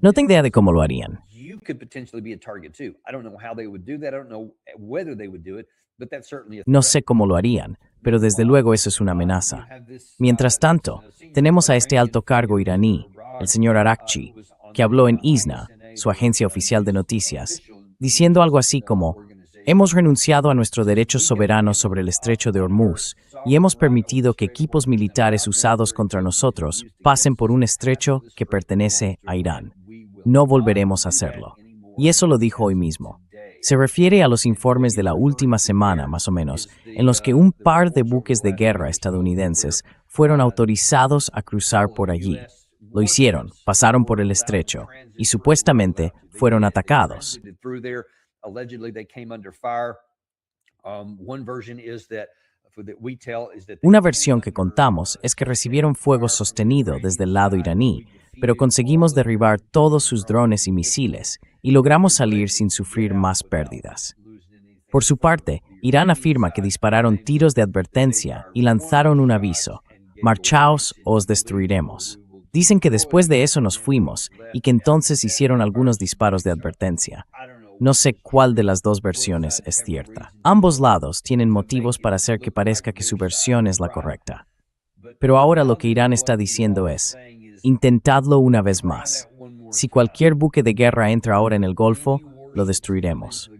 No tengo idea de cómo lo harían. You could potentially be a target too. I don't know how they would do that. I don't know whether they would do it, but that's certainly a No threat. sé cómo lo harían, pero desde luego eso es una amenaza. Mientras tanto, tenemos a este alto cargo iraní, el señor Arakchi, que habló en ISNA, su agencia oficial de noticias, diciendo algo así como, hemos renunciado a nuestro derecho soberano sobre el estrecho de Hormuz y hemos permitido que equipos militares usados contra nosotros pasen por un estrecho que pertenece a Irán. No volveremos a hacerlo. Y eso lo dijo hoy mismo. Se refiere a los informes de la última semana, más o menos, en los que un par de buques de guerra estadounidenses fueron autorizados a cruzar por allí. Lo hicieron, pasaron por el estrecho y supuestamente fueron atacados. Through there, allegedly they came under fire. One version is that we tell is that Una versión que contamos es que recibieron fuego sostenido desde el lado iraní, pero conseguimos derribar todos sus drones y misiles y logramos salir sin sufrir más pérdidas. Por su parte, Irán afirma que dispararon tiros de advertencia y lanzaron un aviso: marchaos o os destruiremos. Dicen que después de eso nos fuimos y que entonces hicieron algunos disparos de advertencia. No sé cuál de las dos versiones es cierta. Ambos lados tienen motivos para hacer que parezca que su versión es la correcta. Pero ahora lo que Irán está diciendo es, intentadlo una vez más. Si cualquier buque de guerra entra ahora en el Golfo, lo destruiremos.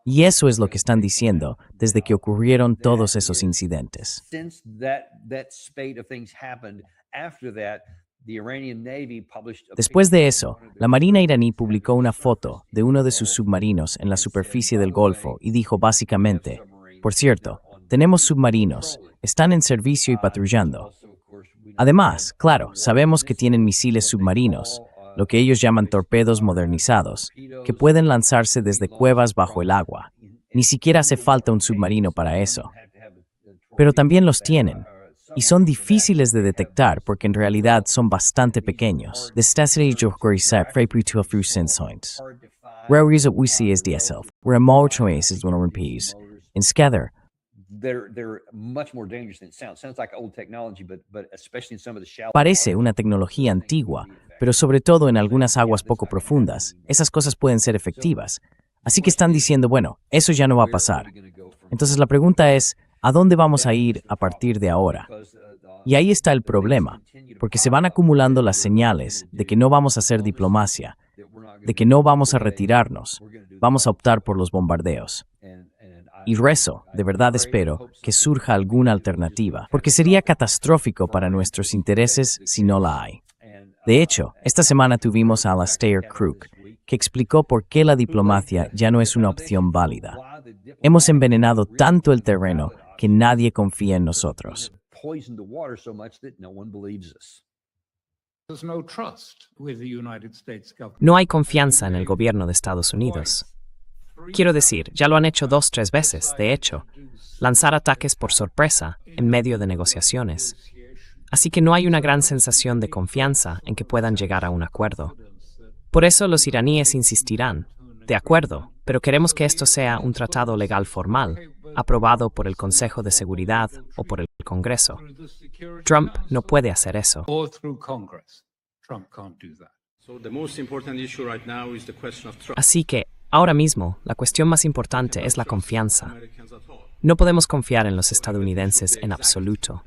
Y eso es lo que están diciendo desde que ocurrieron todos esos incidentes. since that spate of things happened, after that, the Iranian Navy published a Después de eso, la Marina iraní publicó una foto de uno de sus submarinos en la superficie del Golfo y dijo básicamente, por cierto, tenemos submarinos, están en servicio y patrullando. Además, claro, sabemos que tienen misiles submarinos, lo que ellos llaman torpedos modernizados, que pueden lanzarse desde cuevas bajo el agua. Ni siquiera hace falta un submarino para eso. Pero también los tienen. Y son difíciles de detectar porque en realidad son bastante pequeños. they're much more dangerous than it sounds. Sounds like old technology, but especially in some of the shallow Parece una tecnología antigua, pero sobre todo en algunas aguas poco profundas, esas cosas pueden ser efectivas. Así que están diciendo, bueno, eso ya no va a pasar. Entonces la pregunta es, ¿a dónde vamos a ir a partir de ahora? Y ahí está el problema, porque se van acumulando las señales de que no vamos a hacer diplomacia, de que no vamos a retirarnos, vamos a optar por los bombardeos. Y rezo, de verdad espero, que surja alguna alternativa, porque sería catastrófico para nuestros intereses si no la hay. De hecho, esta semana tuvimos a Alastair Crooke, que explicó por qué la diplomacia ya no es una opción válida. Hemos envenenado tanto el terreno que nadie confía en nosotros. poisoned the water so much that no one believes us. There's no trust with the United States government. No hay confianza en el gobierno de Estados Unidos. Quiero decir, ya lo han hecho 2-3 veces, de hecho, lanzar ataques por sorpresa en medio de negociaciones. Así que no hay una gran sensación de confianza en que puedan llegar a un acuerdo. Por eso los iraníes insistirán, de acuerdo, pero queremos que esto sea un tratado legal formal, aprobado por el Consejo de Seguridad o por el Congreso. Trump no puede hacer eso. Or through Congress. Trump can't do that. So the most important issue right now is the question of trust. Así que, ahora mismo, la cuestión más importante es la confianza. No podemos confiar en los estadounidenses en absoluto.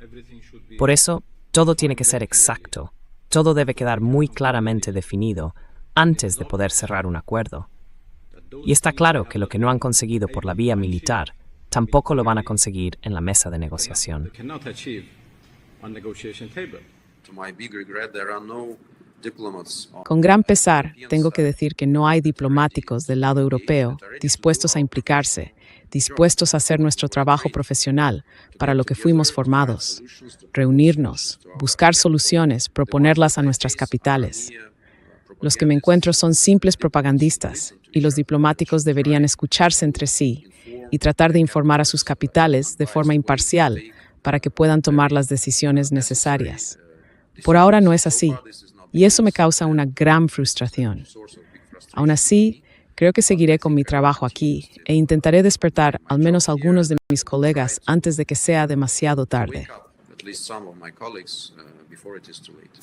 Por eso, todo tiene que ser exacto. Todo debe quedar muy claramente definido antes de poder cerrar un acuerdo. Y está claro que lo que no han conseguido por la vía militar, tampoco lo van a conseguir en la mesa de negociación. They cannot achieve on negotiation table. To my big regret, there are no diplomats on Con gran pesar, tengo que decir que no hay diplomáticos del lado europeo dispuestos a implicarse, dispuestos a hacer nuestro trabajo profesional para lo que fuimos formados, reunirnos, buscar soluciones, proponerlas a nuestras capitales. Los que me encuentro son simples propagandistas y los diplomáticos deberían escucharse entre sí y tratar de informar a sus capitales de forma imparcial para que puedan tomar las decisiones necesarias. Por ahora no es así, y eso me causa una gran frustración. Aún así, creo que seguiré con mi trabajo aquí e intentaré despertar al menos algunos de mis colegas antes de que sea demasiado tarde. At least some of my colleagues before it is too late.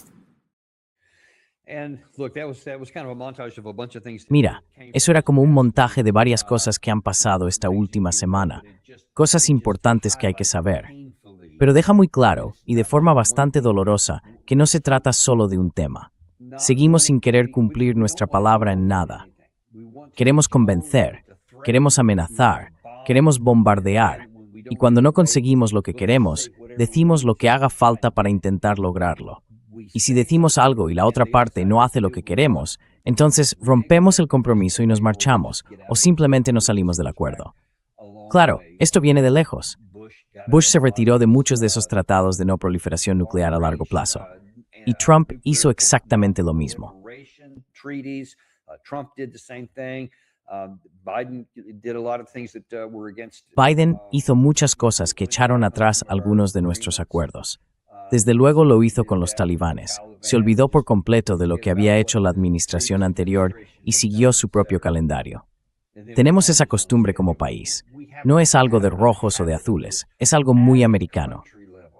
Mira, eso era como un montaje de varias cosas que han pasado esta última semana, cosas importantes que hay que saber. Pero deja muy claro, y de forma bastante dolorosa, que no se trata solo de un tema. Seguimos sin querer cumplir nuestra palabra en nada. Queremos convencer, queremos amenazar, queremos bombardear, y cuando no conseguimos lo que queremos, decimos lo que haga falta para intentar lograrlo. Y si decimos algo y la otra parte no hace lo que queremos, entonces rompemos el compromiso y nos marchamos, o simplemente nos salimos del acuerdo. Claro, esto viene de lejos. Bush se retiró de muchos de esos tratados de no proliferación nuclear a largo plazo, y Trump hizo exactamente lo mismo. Biden hizo muchas cosas que echaron atrás algunos de nuestros acuerdos. Desde luego lo hizo con los talibanes. Se olvidó por completo de lo que había hecho la administración anterior y siguió su propio calendario. Tenemos esa costumbre como país. No es algo de rojos o de azules, es algo muy americano.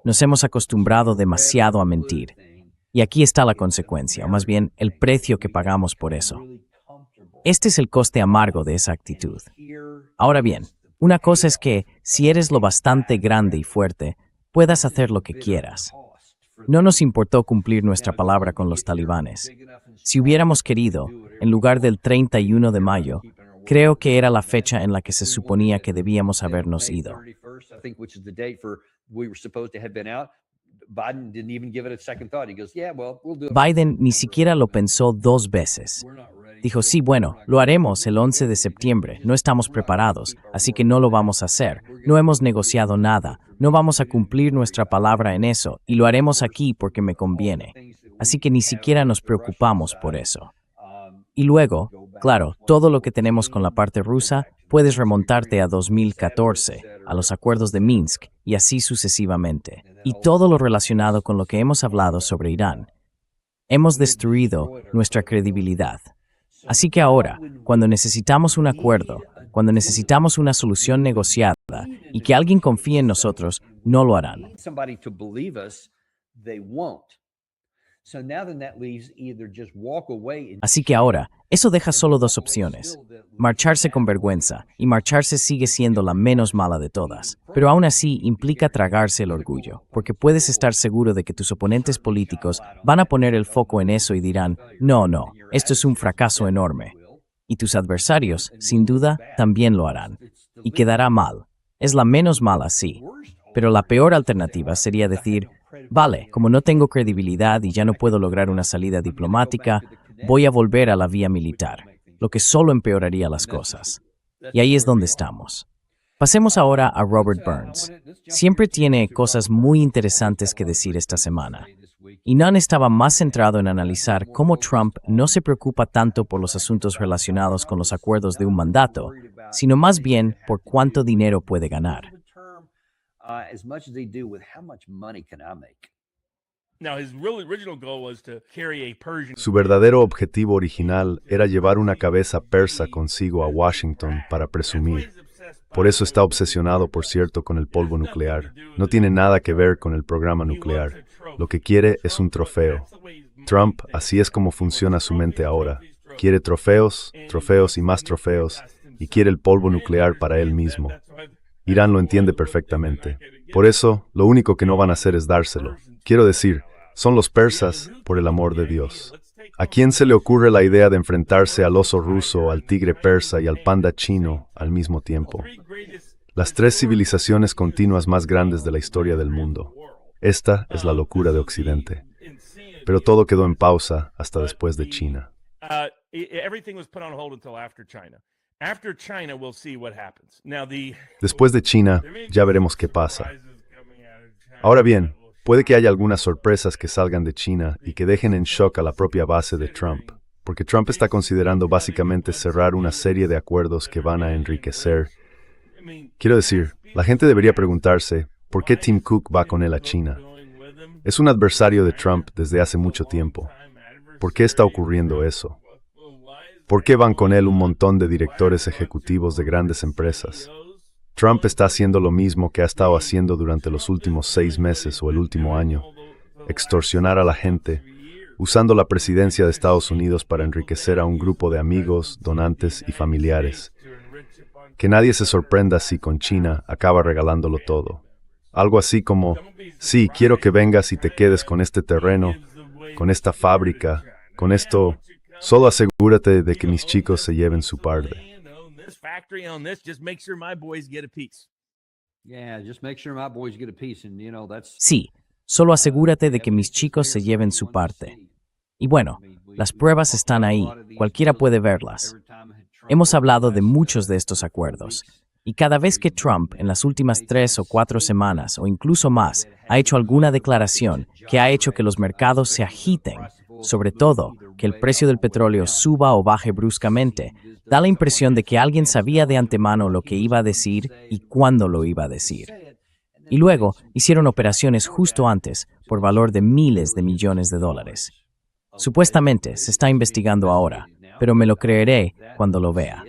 Nos hemos acostumbrado demasiado a mentir. Y aquí está la consecuencia, o más bien el precio que pagamos por eso. Este es el coste amargo de esa actitud. Ahora bien, una cosa es que, si eres lo bastante grande y fuerte, puedas hacer lo que quieras. No nos importó cumplir nuestra palabra con los talibanes. Si hubiéramos querido, en lugar del 31 de mayo, creo que era la fecha en la que se suponía que debíamos habernos ido. Biden ni siquiera lo pensó dos veces. Dijo, sí, bueno, lo haremos el 11 de septiembre, no estamos preparados, así que no lo vamos a hacer, no hemos negociado nada, no vamos a cumplir nuestra palabra en eso, y lo haremos aquí porque me conviene. Así que ni siquiera nos preocupamos por eso. Y luego, claro, todo lo que tenemos con la parte rusa, puedes remontarte a 2014, a los acuerdos de Minsk, y así sucesivamente. Y todo lo relacionado con lo que hemos hablado sobre Irán. Hemos destruido nuestra credibilidad. Así que ahora, cuando necesitamos un acuerdo, cuando necesitamos una solución negociada y que alguien confíe en nosotros, no lo harán. Así que ahora, eso deja solo dos opciones. Marcharse con vergüenza, y marcharse sigue siendo la menos mala de todas. Pero aún así implica tragarse el orgullo, porque puedes estar seguro de que tus oponentes políticos van a poner el foco en eso y dirán, no, esto es un fracaso enorme. Y tus adversarios, sin duda, también lo harán. Y quedará mal. Es la menos mala, sí. Pero la peor alternativa sería decir, vale, como no tengo credibilidad y ya no puedo lograr una salida diplomática, voy a volver a la vía militar, lo que solo empeoraría las cosas. Y ahí es donde estamos. Pasemos ahora a Robert Burns. Siempre tiene cosas muy interesantes que decir esta semana. Y Nunn estaba más centrado en analizar cómo Trump no se preocupa tanto por los asuntos relacionados con los acuerdos de un mandato, sino más bien por cuánto dinero puede ganar. Su verdadero objetivo original era llevar una cabeza persa consigo a Washington para presumir. Por eso está obsesionado, por cierto, con el polvo nuclear. No tiene nada que ver con el programa nuclear. Lo que quiere es un trofeo. Trump, así es como funciona su mente ahora. Quiere trofeos, trofeos y más trofeos, y quiere el polvo nuclear para él mismo. Irán lo entiende perfectamente. Por eso, lo único que no van a hacer es dárselo. Quiero decir, son los persas, por el amor de Dios. ¿A quién se le ocurre la idea de enfrentarse al oso ruso, al tigre persa y al panda chino al mismo tiempo? Las tres civilizaciones continuas más grandes de la historia del mundo. Esta es la locura de Occidente. Pero todo quedó en pausa hasta después de China. Después de China, ya veremos qué pasa. Ahora bien, puede que haya algunas sorpresas que salgan de China y que dejen en shock a la propia base de Trump, porque Trump está considerando básicamente cerrar una serie de acuerdos que van a enriquecer. Quiero decir, la gente debería preguntarse, ¿por qué Tim Cook va con él a China? Es un adversario de Trump desde hace mucho tiempo. ¿Por qué está ocurriendo eso? ¿Por qué van con él un montón de directores ejecutivos de grandes empresas? Trump está haciendo lo mismo que ha estado haciendo durante los últimos 6 meses o el último año: extorsionar a la gente, usando la presidencia de Estados Unidos para enriquecer a un grupo de amigos, donantes y familiares. Que nadie se sorprenda si con China acaba regalándolo todo. Algo así como: sí, quiero que vengas y te quedes con este terreno, con esta fábrica, con esto. Solo asegúrate de que mis chicos se lleven su parte. Sí, solo asegúrate de que mis chicos se lleven su parte. Y bueno, las pruebas están ahí, cualquiera puede verlas. Hemos hablado de muchos de estos acuerdos, y cada vez que Trump, en las últimas 3 o 4 semanas, o incluso más, ha hecho alguna declaración que ha hecho que los mercados se agiten, sobre todo que el precio del petróleo suba o baje bruscamente, da la impresión de que alguien sabía de antemano lo que iba a decir y cuándo lo iba a decir. Y luego hicieron operaciones justo antes, por valor de miles de millones de dólares. Supuestamente se está investigando ahora, pero me lo creeré cuando lo vea.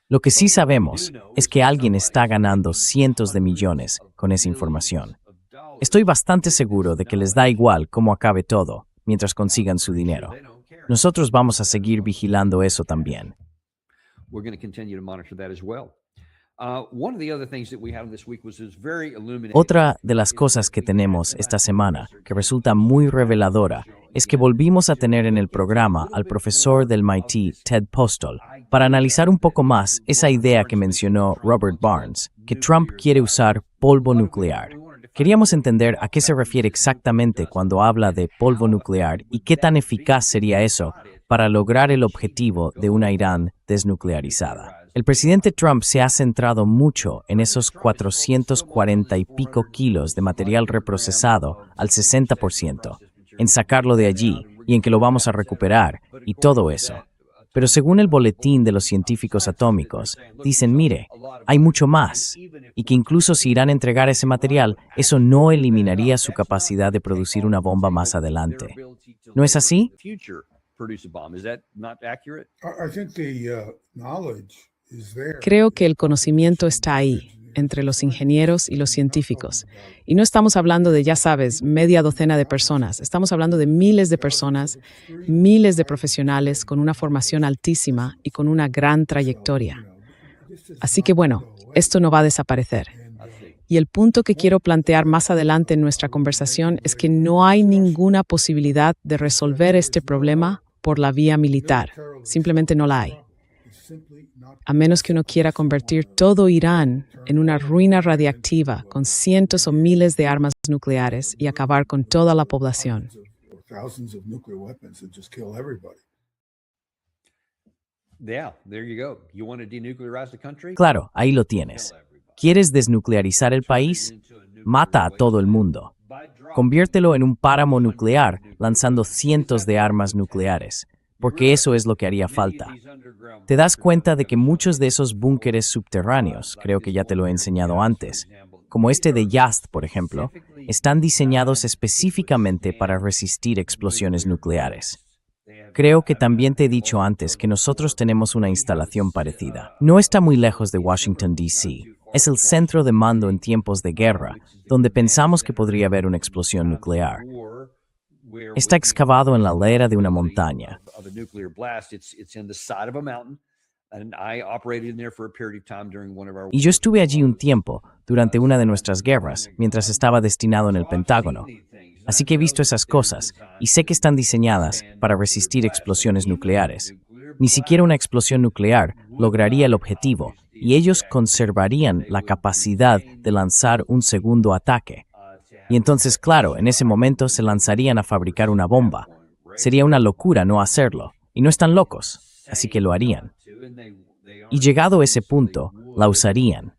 Lo que sí sabemos es que alguien está ganando cientos de millones con esa información. Estoy bastante seguro de que les da igual cómo acabe todo, mientras consigan su dinero. Nosotros vamos a seguir vigilando eso también. Otra de las cosas que tenemos esta semana, que resulta muy reveladora, es que volvimos a tener en el programa al profesor del MIT, Ted Postol, para analizar un poco más esa idea que mencionó Robert Barnes, que Trump quiere usar polvo nuclear. Queríamos entender a qué se refiere exactamente cuando habla de polvo nuclear y qué tan eficaz sería eso para lograr el objetivo de una Irán desnuclearizada. El presidente Trump se ha centrado mucho en esos 440 y pico kilos de material reprocesado al 60%, en sacarlo de allí y en que lo vamos a recuperar y todo eso. Pero según el boletín de los científicos atómicos, dicen, mire, hay mucho más, y que incluso si Irán entregara ese material, eso no eliminaría su capacidad de producir una bomba más adelante. ¿No es así? Creo que el conocimiento está ahí, entre los ingenieros y los científicos. Y no estamos hablando de, ya sabes, media docena de personas. Estamos hablando de miles de personas, miles de profesionales con una formación altísima y con una gran trayectoria. Así que bueno, esto no va a desaparecer. Y el punto que quiero plantear más adelante en nuestra conversación es que no hay ninguna posibilidad de resolver este problema por la vía militar. Simplemente no la hay. A menos que uno quiera convertir todo Irán en una ruina radiactiva con cientos o miles de armas nucleares y acabar con toda la población. Claro, ahí lo tienes. ¿Quieres desnuclearizar el país? Mata a todo el mundo. Conviértelo en un páramo nuclear lanzando cientos de armas nucleares, porque eso es lo que haría falta. Te das cuenta de que muchos de esos búnkeres subterráneos, creo que ya te lo he enseñado antes, como este de Yazd, por ejemplo, están diseñados específicamente para resistir explosiones nucleares. Creo que también te he dicho antes que nosotros tenemos una instalación parecida. No está muy lejos de Washington, D.C. Es el centro de mando en tiempos de guerra, donde pensamos que podría haber una explosión nuclear. Está excavado en la ladera de una montaña. Y yo estuve allí un tiempo, durante una de nuestras guerras, mientras estaba destinado en el Pentágono. Así que he visto esas cosas, y sé que están diseñadas para resistir explosiones nucleares. Ni siquiera una explosión nuclear lograría el objetivo, y ellos conservarían la capacidad de lanzar un segundo ataque. Y entonces, claro, en ese momento se lanzarían a fabricar una bomba. Sería una locura no hacerlo, y no están locos, así que lo harían. Y llegado a ese punto, la usarían.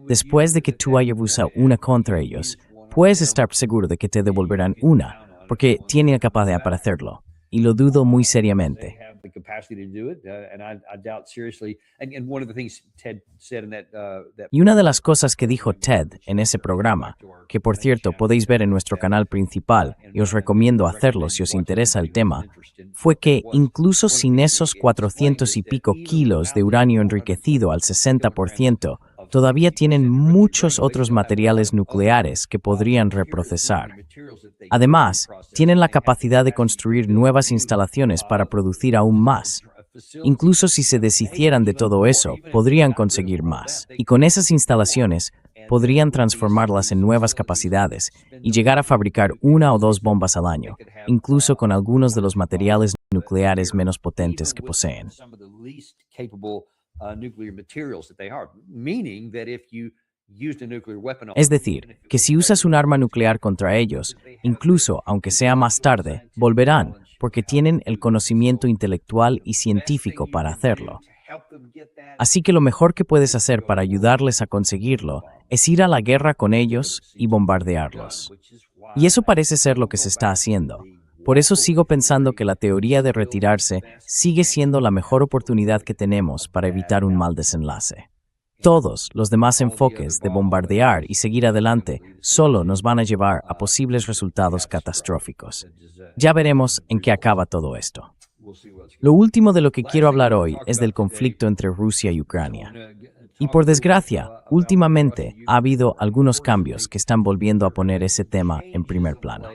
Después de que tú hayas usado una contra ellos, puedes estar seguro de que te devolverán una, porque tienen la capacidad para hacerlo, y lo dudo muy seriamente. the capacity to do it, and I doubt seriously. And one of the things Ted said in that Y una de las cosas que dijo Ted en ese programa, que por cierto podéis ver en nuestro canal principal y os recomiendo hacerlo si os interesa el tema, fue que incluso sin esos 400 y pico kilos de uranio enriquecido al 60%, todavía tienen muchos otros materiales nucleares que podrían reprocesar. Además, tienen la capacidad de construir nuevas instalaciones para producir aún más. Incluso si se deshicieran de todo eso, podrían conseguir más. Y con esas instalaciones, podrían transformarlas en nuevas capacidades y llegar a fabricar 1 o 2 bombas al año, incluso con algunos de los materiales nucleares menos potentes que poseen. Es decir, que si usas un arma nuclear contra ellos, incluso aunque sea más tarde, volverán, porque tienen el conocimiento intelectual y científico para hacerlo. Así que lo mejor que puedes hacer para ayudarles a conseguirlo es ir a la guerra con ellos y bombardearlos. Y eso parece ser lo que se está haciendo. Por eso sigo pensando que la teoría de retirarse sigue siendo la mejor oportunidad que tenemos para evitar un mal desenlace. Todos los demás enfoques de bombardear y seguir adelante solo nos van a llevar a posibles resultados catastróficos. Ya veremos en qué acaba todo esto. Lo último de lo que quiero hablar hoy es del conflicto entre Rusia y Ucrania. Y por desgracia, últimamente ha habido algunos cambios que están volviendo a poner ese tema en primer plano.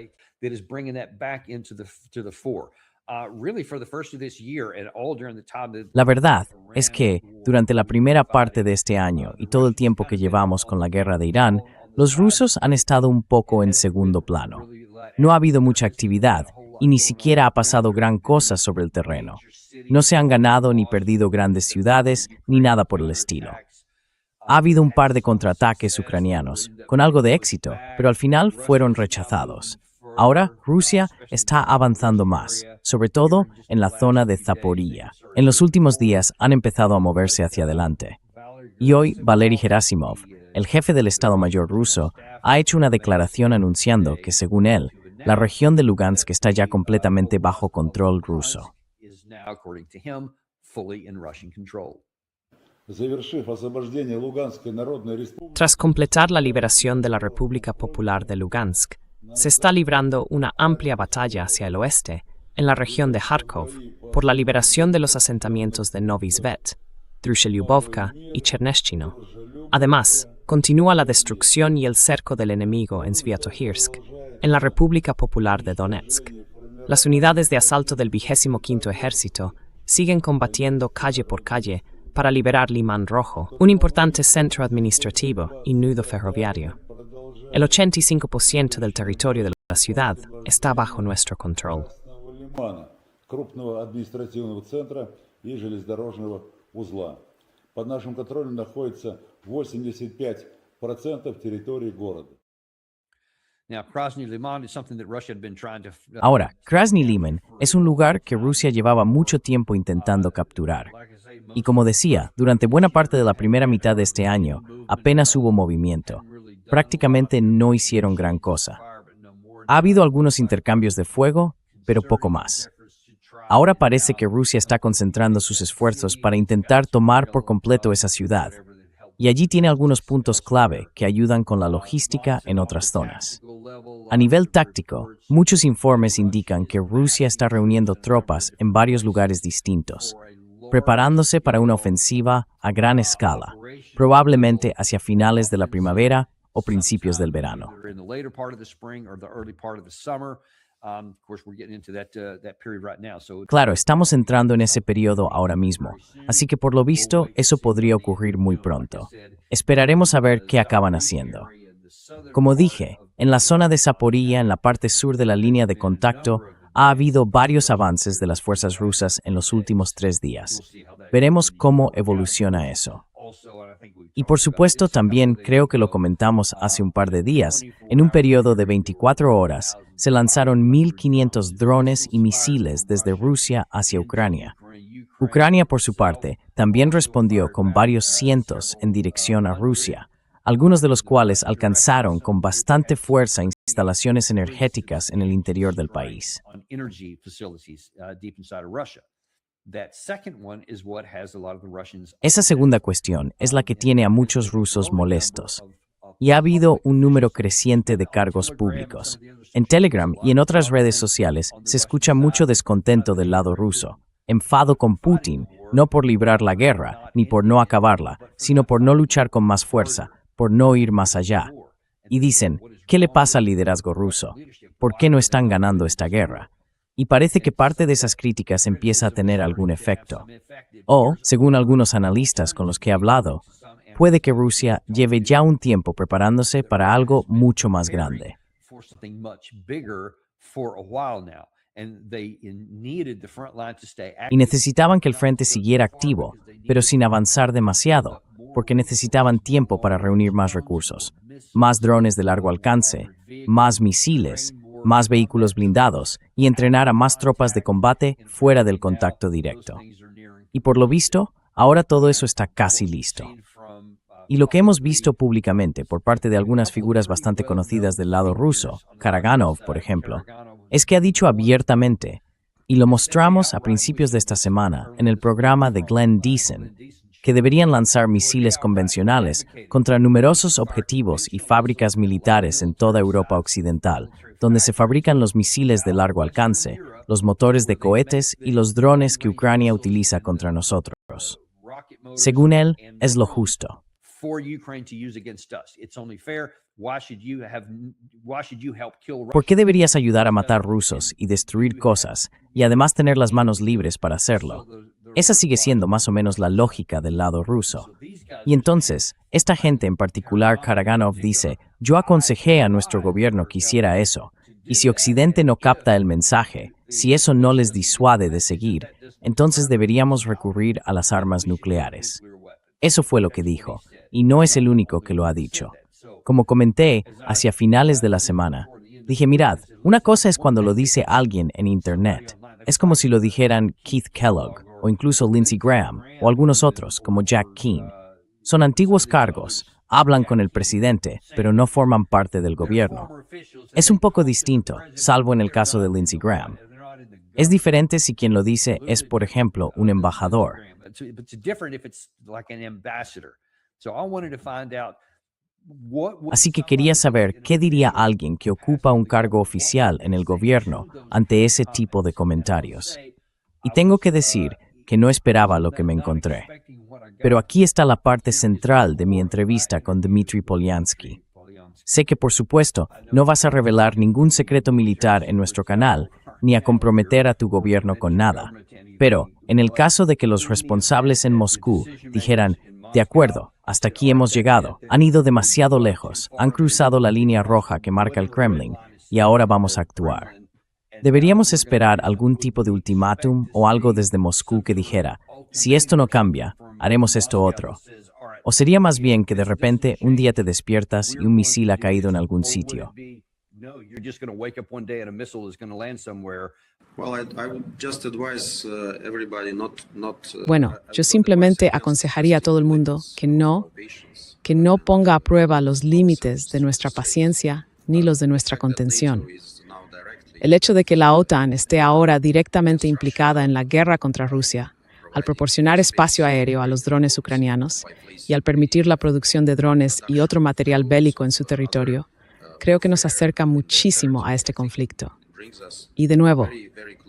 La verdad es que, durante la primera parte de este año y todo el tiempo que llevamos con la guerra de Irán, los rusos han estado un poco en segundo plano. No ha habido mucha actividad y ni siquiera ha pasado gran cosa sobre el terreno. No se han ganado ni perdido grandes ciudades ni nada por el estilo. Ha habido un par de contraataques ucranianos, con algo de éxito, pero al final fueron rechazados. Ahora, Rusia está avanzando más, sobre todo en la zona de Zaporilla. En los últimos días han empezado a moverse hacia adelante. Y hoy, Valery Gerasimov, el jefe del Estado Mayor ruso, ha hecho una declaración anunciando que, según él, la región de Lugansk está ya completamente bajo control ruso. Tras completar la liberación de la República Popular de Lugansk, se está librando una amplia batalla hacia el oeste, en la región de Kharkov, por la liberación de los asentamientos de Novy Svet, Druzhelyubovka y Cherneshchino. Además, continúa la destrucción y el cerco del enemigo en Sviatohirsk, en la República Popular de Donetsk. Las unidades de asalto del 25º Ejército siguen combatiendo calle por calle para liberar Limán Rojo, un importante centro administrativo y nudo ferroviario. El 85% del territorio de la ciudad está bajo nuestro control. Ahora, Krasny Liman es un lugar que Rusia llevaba mucho tiempo intentando capturar. Y como decía, durante buena parte de la primera mitad de este año, apenas hubo movimiento. Prácticamente no hicieron gran cosa. Ha habido algunos intercambios de fuego, pero poco más. Ahora parece que Rusia está concentrando sus esfuerzos para intentar tomar por completo esa ciudad. Y allí tiene algunos puntos clave que ayudan con la logística en otras zonas. A nivel táctico, muchos informes indican que Rusia está reuniendo tropas en varios lugares distintos, preparándose para una ofensiva a gran escala, probablemente hacia finales de la primavera o principios del verano. Claro, estamos entrando en ese periodo ahora mismo, así que por lo visto eso podría ocurrir muy pronto. Esperaremos a ver qué acaban haciendo. Como dije, en la zona de Zaporilla, en la parte sur de la línea de contacto, ha habido varios avances de las fuerzas rusas en los últimos 3 días. Veremos cómo evoluciona eso. Y por supuesto también, creo que lo comentamos hace un par de días, en un periodo de 24 horas, se lanzaron 1.500 drones y misiles desde Rusia hacia Ucrania. Ucrania, por su parte, también respondió con varios cientos en dirección a Rusia, algunos de los cuales alcanzaron con bastante fuerza instalaciones energéticas en el interior del país. Esa segunda cuestión es la que tiene a muchos rusos molestos. Y ha habido un número creciente de cargos públicos. En Telegram y en otras redes sociales se escucha mucho descontento del lado ruso, enfado con Putin, no por librar la guerra, ni por no acabarla, sino por no luchar con más fuerza, por no ir más allá. Y dicen, ¿qué le pasa al liderazgo ruso? ¿Por qué no están ganando esta guerra? Y parece que parte de esas críticas empieza a tener algún efecto. O, según algunos analistas con los que he hablado, puede que Rusia lleve ya un tiempo preparándose para algo mucho más grande. Y necesitaban que el frente siguiera activo, pero sin avanzar demasiado, porque necesitaban tiempo para reunir más recursos, más drones de largo alcance, más misiles, más vehículos blindados y entrenar a más tropas de combate fuera del contacto directo. Y por lo visto, ahora todo eso está casi listo. Y lo que hemos visto públicamente por parte de algunas figuras bastante conocidas del lado ruso, Karaganov, por ejemplo, es que ha dicho abiertamente, y lo mostramos a principios de esta semana en el programa de Glenn Deason, que deberían lanzar misiles convencionales contra numerosos objetivos y fábricas militares en toda Europa occidental, donde se fabrican los misiles de largo alcance, los motores de cohetes y los drones que Ucrania utiliza contra nosotros. Según él, es lo justo. ¿Por qué deberías ayudar a matar rusos y destruir cosas y además tener las manos libres para hacerlo? Esa sigue siendo más o menos la lógica del lado ruso. Y entonces, esta gente, en particular Karaganov, dice, yo aconsejé a nuestro gobierno que hiciera eso, y si Occidente no capta el mensaje, si eso no les disuade de seguir, entonces deberíamos recurrir a las armas nucleares. Eso fue lo que dijo, y no es el único que lo ha dicho. Como comenté, hacia finales de la semana, dije, mirad, una cosa es cuando lo dice alguien en Internet. Es como si lo dijeran Keith Kellogg, o incluso Lindsey Graham, o algunos otros, como Jack Keane. Son antiguos cargos, hablan con el presidente, pero no forman parte del gobierno. Es un poco distinto, salvo en el caso de Lindsey Graham. Es diferente si quien lo dice es, por ejemplo, un embajador. Así que quería saber qué diría alguien que ocupa un cargo oficial en el gobierno ante ese tipo de comentarios. Y tengo que decir que no esperaba lo que me encontré. Pero aquí está la parte central de mi entrevista con Dmitry Polyansky. Sé que, por supuesto, no vas a revelar ningún secreto militar en nuestro canal, ni a comprometer a tu gobierno con nada. Pero, en el caso de que los responsables en Moscú dijeran, de acuerdo, hasta aquí hemos llegado, han ido demasiado lejos, han cruzado la línea roja que marca el Kremlin, y ahora vamos a actuar. ¿Deberíamos esperar algún tipo de ultimátum o algo desde Moscú que dijera, si esto no cambia, haremos esto otro? ¿O sería más bien que de repente un día te despiertas y un misil ha caído en algún sitio? Bueno, yo simplemente aconsejaría a todo el mundo que no ponga a prueba los límites de nuestra paciencia ni los de nuestra contención. El hecho de que la OTAN esté ahora directamente implicada en la guerra contra Rusia, al proporcionar espacio aéreo a los drones ucranianos y al permitir la producción de drones y otro material bélico en su territorio, creo que nos acerca muchísimo a este conflicto. Y de nuevo,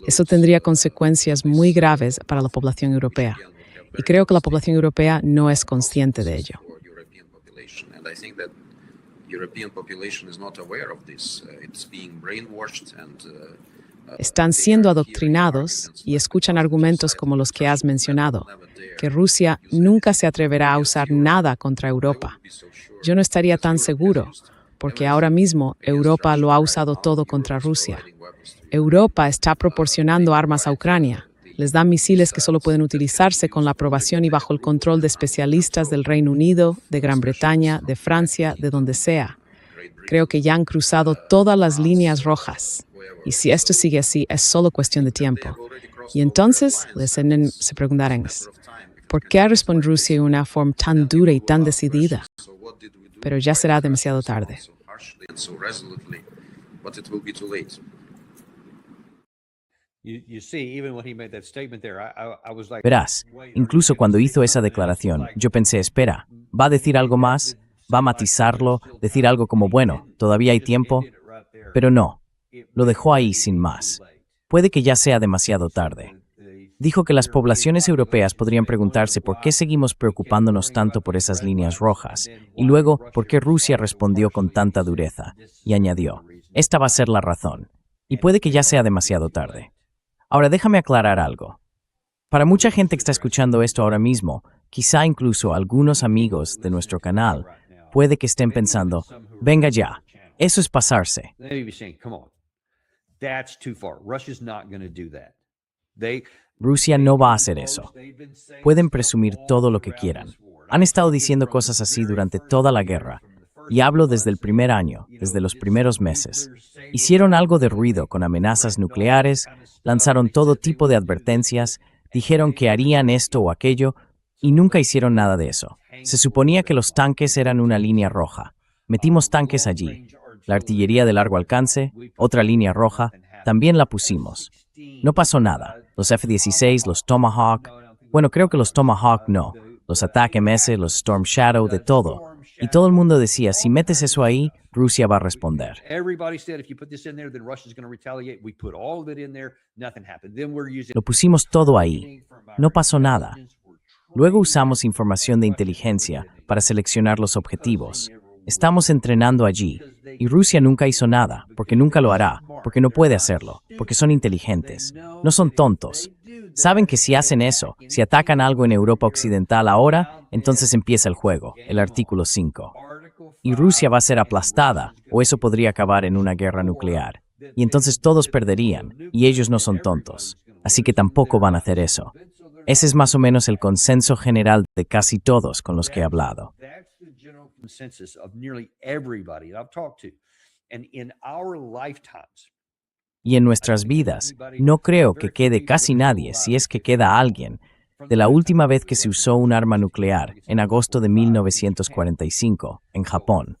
eso tendría consecuencias muy graves para la población europea. Y creo que la población europea no es consciente de ello. Están siendo adoctrinados y escuchan argumentos como los que has mencionado, que Rusia nunca se atreverá a usar nada contra Europa. Yo no estaría tan seguro, porque ahora mismo Europa lo ha usado todo contra Rusia. Europa está proporcionando armas a Ucrania. Les dan misiles que solo pueden utilizarse con la aprobación y bajo el control de especialistas del Reino Unido, de Gran Bretaña, de Francia, de donde sea. Creo que ya han cruzado todas las líneas rojas. Y si esto sigue así, es solo cuestión de tiempo. Y entonces se preguntarán, ¿por qué ha respondido Rusia de una forma tan dura y tan decidida? Pero ya será demasiado tarde. Verás, incluso cuando hizo esa declaración, yo pensé, espera, ¿va a decir algo más? ¿Va a matizarlo? ¿Decir algo como, bueno, todavía hay tiempo? Pero no, lo dejó ahí sin más. Puede que ya sea demasiado tarde. Dijo que las poblaciones europeas podrían preguntarse por qué seguimos preocupándonos tanto por esas líneas rojas, y luego, por qué Rusia respondió con tanta dureza. Y añadió, esta va a ser la razón. Y puede que ya sea demasiado tarde. Ahora déjame aclarar algo. Para mucha gente que está escuchando esto ahora mismo, quizá incluso algunos amigos de nuestro canal, puede que estén pensando, venga ya, eso es pasarse. Rusia no va a hacer eso. Pueden presumir todo lo que quieran. Han estado diciendo cosas así durante toda la guerra. Y hablo desde el primer año, desde los primeros meses. Hicieron algo de ruido con amenazas nucleares, lanzaron todo tipo de advertencias, dijeron que harían esto o aquello, y nunca hicieron nada de eso. Se suponía que los tanques eran una línea roja. Metimos tanques allí. La artillería de largo alcance, otra línea roja, también la pusimos. No pasó nada. Los F-16, los Tomahawk, bueno, creo que los Tomahawk no, los Attack-MS, los Storm Shadow, de todo. Y todo el mundo decía, si metes eso ahí, Rusia va a responder. Lo pusimos todo ahí. No pasó nada. Luego usamos información de inteligencia para seleccionar los objetivos. Estamos entrenando allí. Y Rusia nunca hizo nada, porque nunca lo hará, porque no puede hacerlo, porque son inteligentes. No son tontos. Saben que si hacen eso, si atacan algo en Europa Occidental ahora, entonces empieza el juego, el artículo 5. Y Rusia va a ser aplastada, o eso podría acabar en una guerra nuclear. Y entonces todos perderían, y ellos no son tontos. Así que tampoco van a hacer eso. Ese es más o menos el consenso general de casi todos con los que he hablado. Y en nuestras vidas, no creo que quede casi nadie, si es que queda alguien, de la última vez que se usó un arma nuclear, en agosto de 1945, en Japón.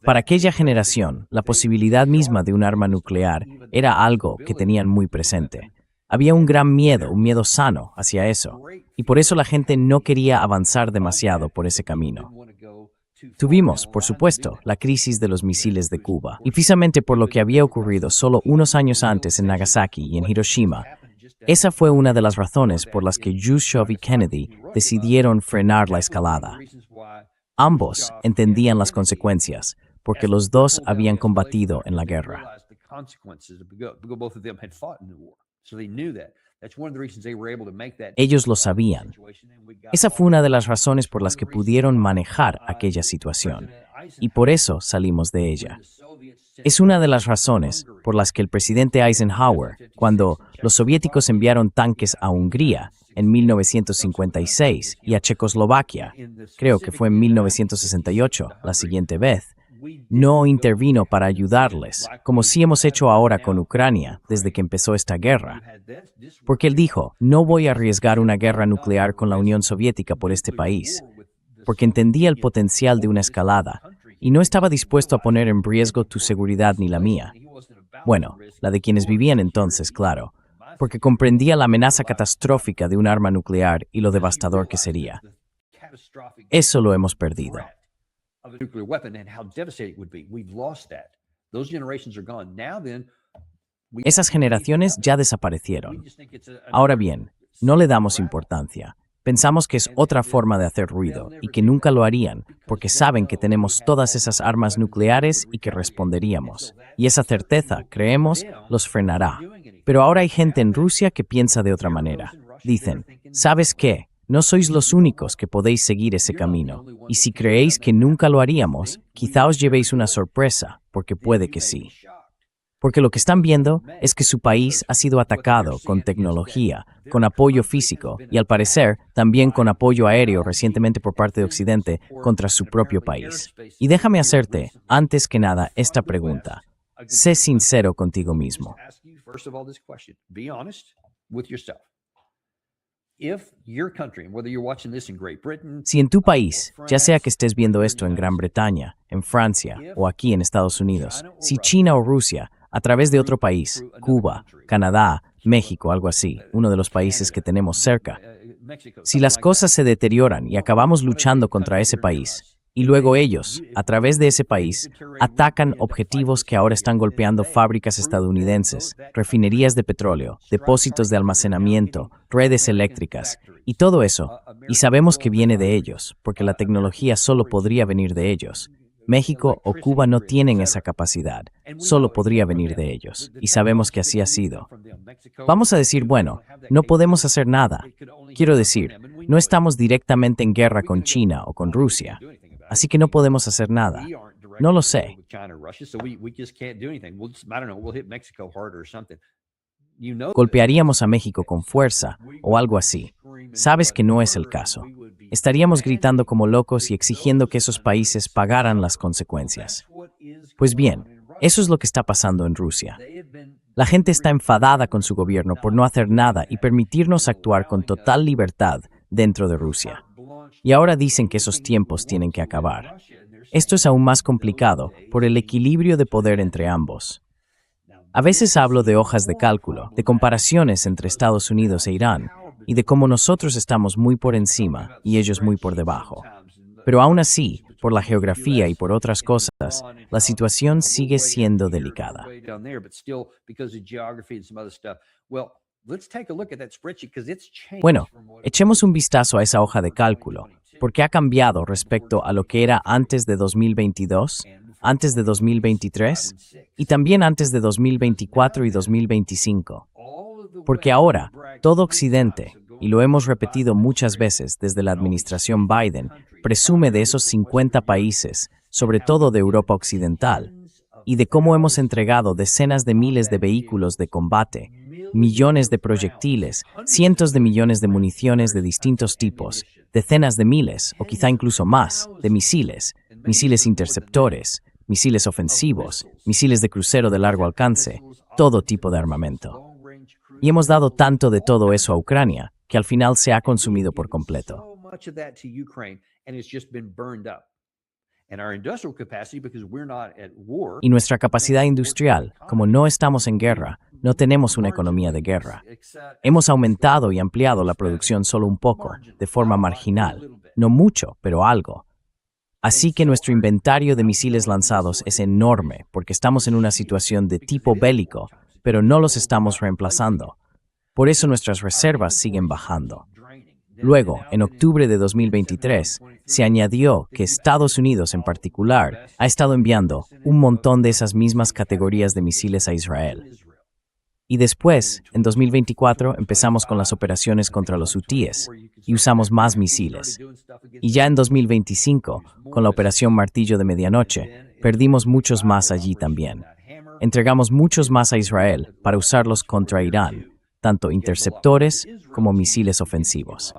Para aquella generación, la posibilidad misma de un arma nuclear era algo que tenían muy presente. Había un gran miedo, un miedo sano hacia eso, y por eso la gente no quería avanzar demasiado por ese camino. Tuvimos, por supuesto, la crisis de los misiles de Cuba, y precisamente por lo que había ocurrido solo unos años antes en Nagasaki y en Hiroshima. Esa fue una de las razones por las que Khrushchev y Kennedy decidieron frenar la escalada. Ambos entendían las consecuencias, porque los dos habían combatido en la guerra. Ellos lo sabían. Esa fue una de las razones por las que pudieron manejar aquella situación, y por eso salimos de ella. Es una de las razones por las que el presidente Eisenhower, cuando los soviéticos enviaron tanques a Hungría en 1956 y a Checoslovaquia, creo que fue en 1968, la siguiente vez, no intervino para ayudarles, como sí hemos hecho ahora con Ucrania desde que empezó esta guerra. Porque él dijo, no voy a arriesgar una guerra nuclear con la Unión Soviética por este país, porque entendía el potencial de una escalada y no estaba dispuesto a poner en riesgo tu seguridad ni la mía. Bueno, la de quienes vivían entonces, claro, porque comprendía la amenaza catastrófica de un arma nuclear y lo devastador que sería. Eso lo hemos perdido. Esas generaciones ya desaparecieron. Ahora bien, no le damos importancia. Pensamos que es otra forma de hacer ruido y que nunca lo harían porque saben que tenemos todas esas armas nucleares y que responderíamos. Y esa certeza, creemos, los frenará. Pero ahora hay gente en Rusia que piensa de otra manera. Dicen, ¿sabes qué? No sois los únicos que podéis seguir ese camino. Y si creéis que nunca lo haríamos, quizá os llevéis una sorpresa, porque puede que sí. Porque lo que están viendo es que su país ha sido atacado con tecnología, con apoyo físico y al parecer también con apoyo aéreo recientemente por parte de Occidente contra su propio país. Y déjame hacerte, antes que nada, esta pregunta. Sé sincero contigo mismo. Si en tu país, ya sea que estés viendo esto en Gran Bretaña, en Francia o aquí en Estados Unidos, si China o Rusia, a través de otro país, Cuba, Canadá, México, algo así, uno de los países que tenemos cerca. Si las cosas se deterioran y acabamos luchando contra ese país, y luego ellos, a través de ese país, atacan objetivos que ahora están golpeando fábricas estadounidenses, refinerías de petróleo, depósitos de almacenamiento, redes eléctricas, y todo eso, y sabemos que viene de ellos, porque la tecnología solo podría venir de ellos. México o Cuba no tienen esa capacidad, solo podría venir de ellos, y sabemos que así ha sido. Vamos a decir, bueno, no podemos hacer nada. Quiero decir, no estamos directamente en guerra con China o con Rusia, así que no podemos hacer nada. No lo sé. Golpearíamos a México con fuerza o algo así. Sabes que no es el caso. Estaríamos gritando como locos y exigiendo que esos países pagaran las consecuencias. Pues bien, eso es lo que está pasando en Rusia. La gente está enfadada con su gobierno por no hacer nada y permitirnos actuar con total libertad dentro de Rusia. Y ahora dicen que esos tiempos tienen que acabar. Esto es aún más complicado por el equilibrio de poder entre ambos. A veces hablo de hojas de cálculo, de comparaciones entre Estados Unidos e Irán, y de cómo nosotros estamos muy por encima y ellos muy por debajo. Pero aún así, por la geografía y por otras cosas, la situación sigue siendo delicada. Bueno, echemos un vistazo a esa hoja de cálculo, porque ha cambiado respecto a lo que era antes de 2022, antes de 2023 y también antes de 2024 y 2025. Porque ahora, todo Occidente, y lo hemos repetido muchas veces desde la administración Biden, presume de esos 50 países, sobre todo de Europa Occidental, y de cómo hemos entregado decenas de miles de vehículos de combate, millones de proyectiles, cientos de millones de municiones de distintos tipos, decenas de miles, o quizá incluso más, de misiles, misiles interceptores, misiles ofensivos, misiles de crucero de largo alcance, todo tipo de armamento. Y hemos dado tanto de todo eso a Ucrania, que al final se ha consumido por completo. Y nuestra capacidad industrial, como no estamos en guerra, no tenemos una economía de guerra. Hemos aumentado y ampliado la producción solo un poco, de forma marginal, no mucho, pero algo. Así que nuestro inventario de misiles lanzados es enorme, porque estamos en una situación de tipo bélico, pero no los estamos reemplazando. Por eso nuestras reservas siguen bajando. Luego, en octubre de 2023, se añadió que Estados Unidos en particular ha estado enviando un montón de esas mismas categorías de misiles a Israel. Y después, en 2024, empezamos con las operaciones contra los hutíes y usamos más misiles. Y ya en 2025, con la operación Martillo de Medianoche, perdimos muchos más allí también. Entregamos muchos más a Israel para usarlos contra Irán, tanto interceptores como misiles ofensivos.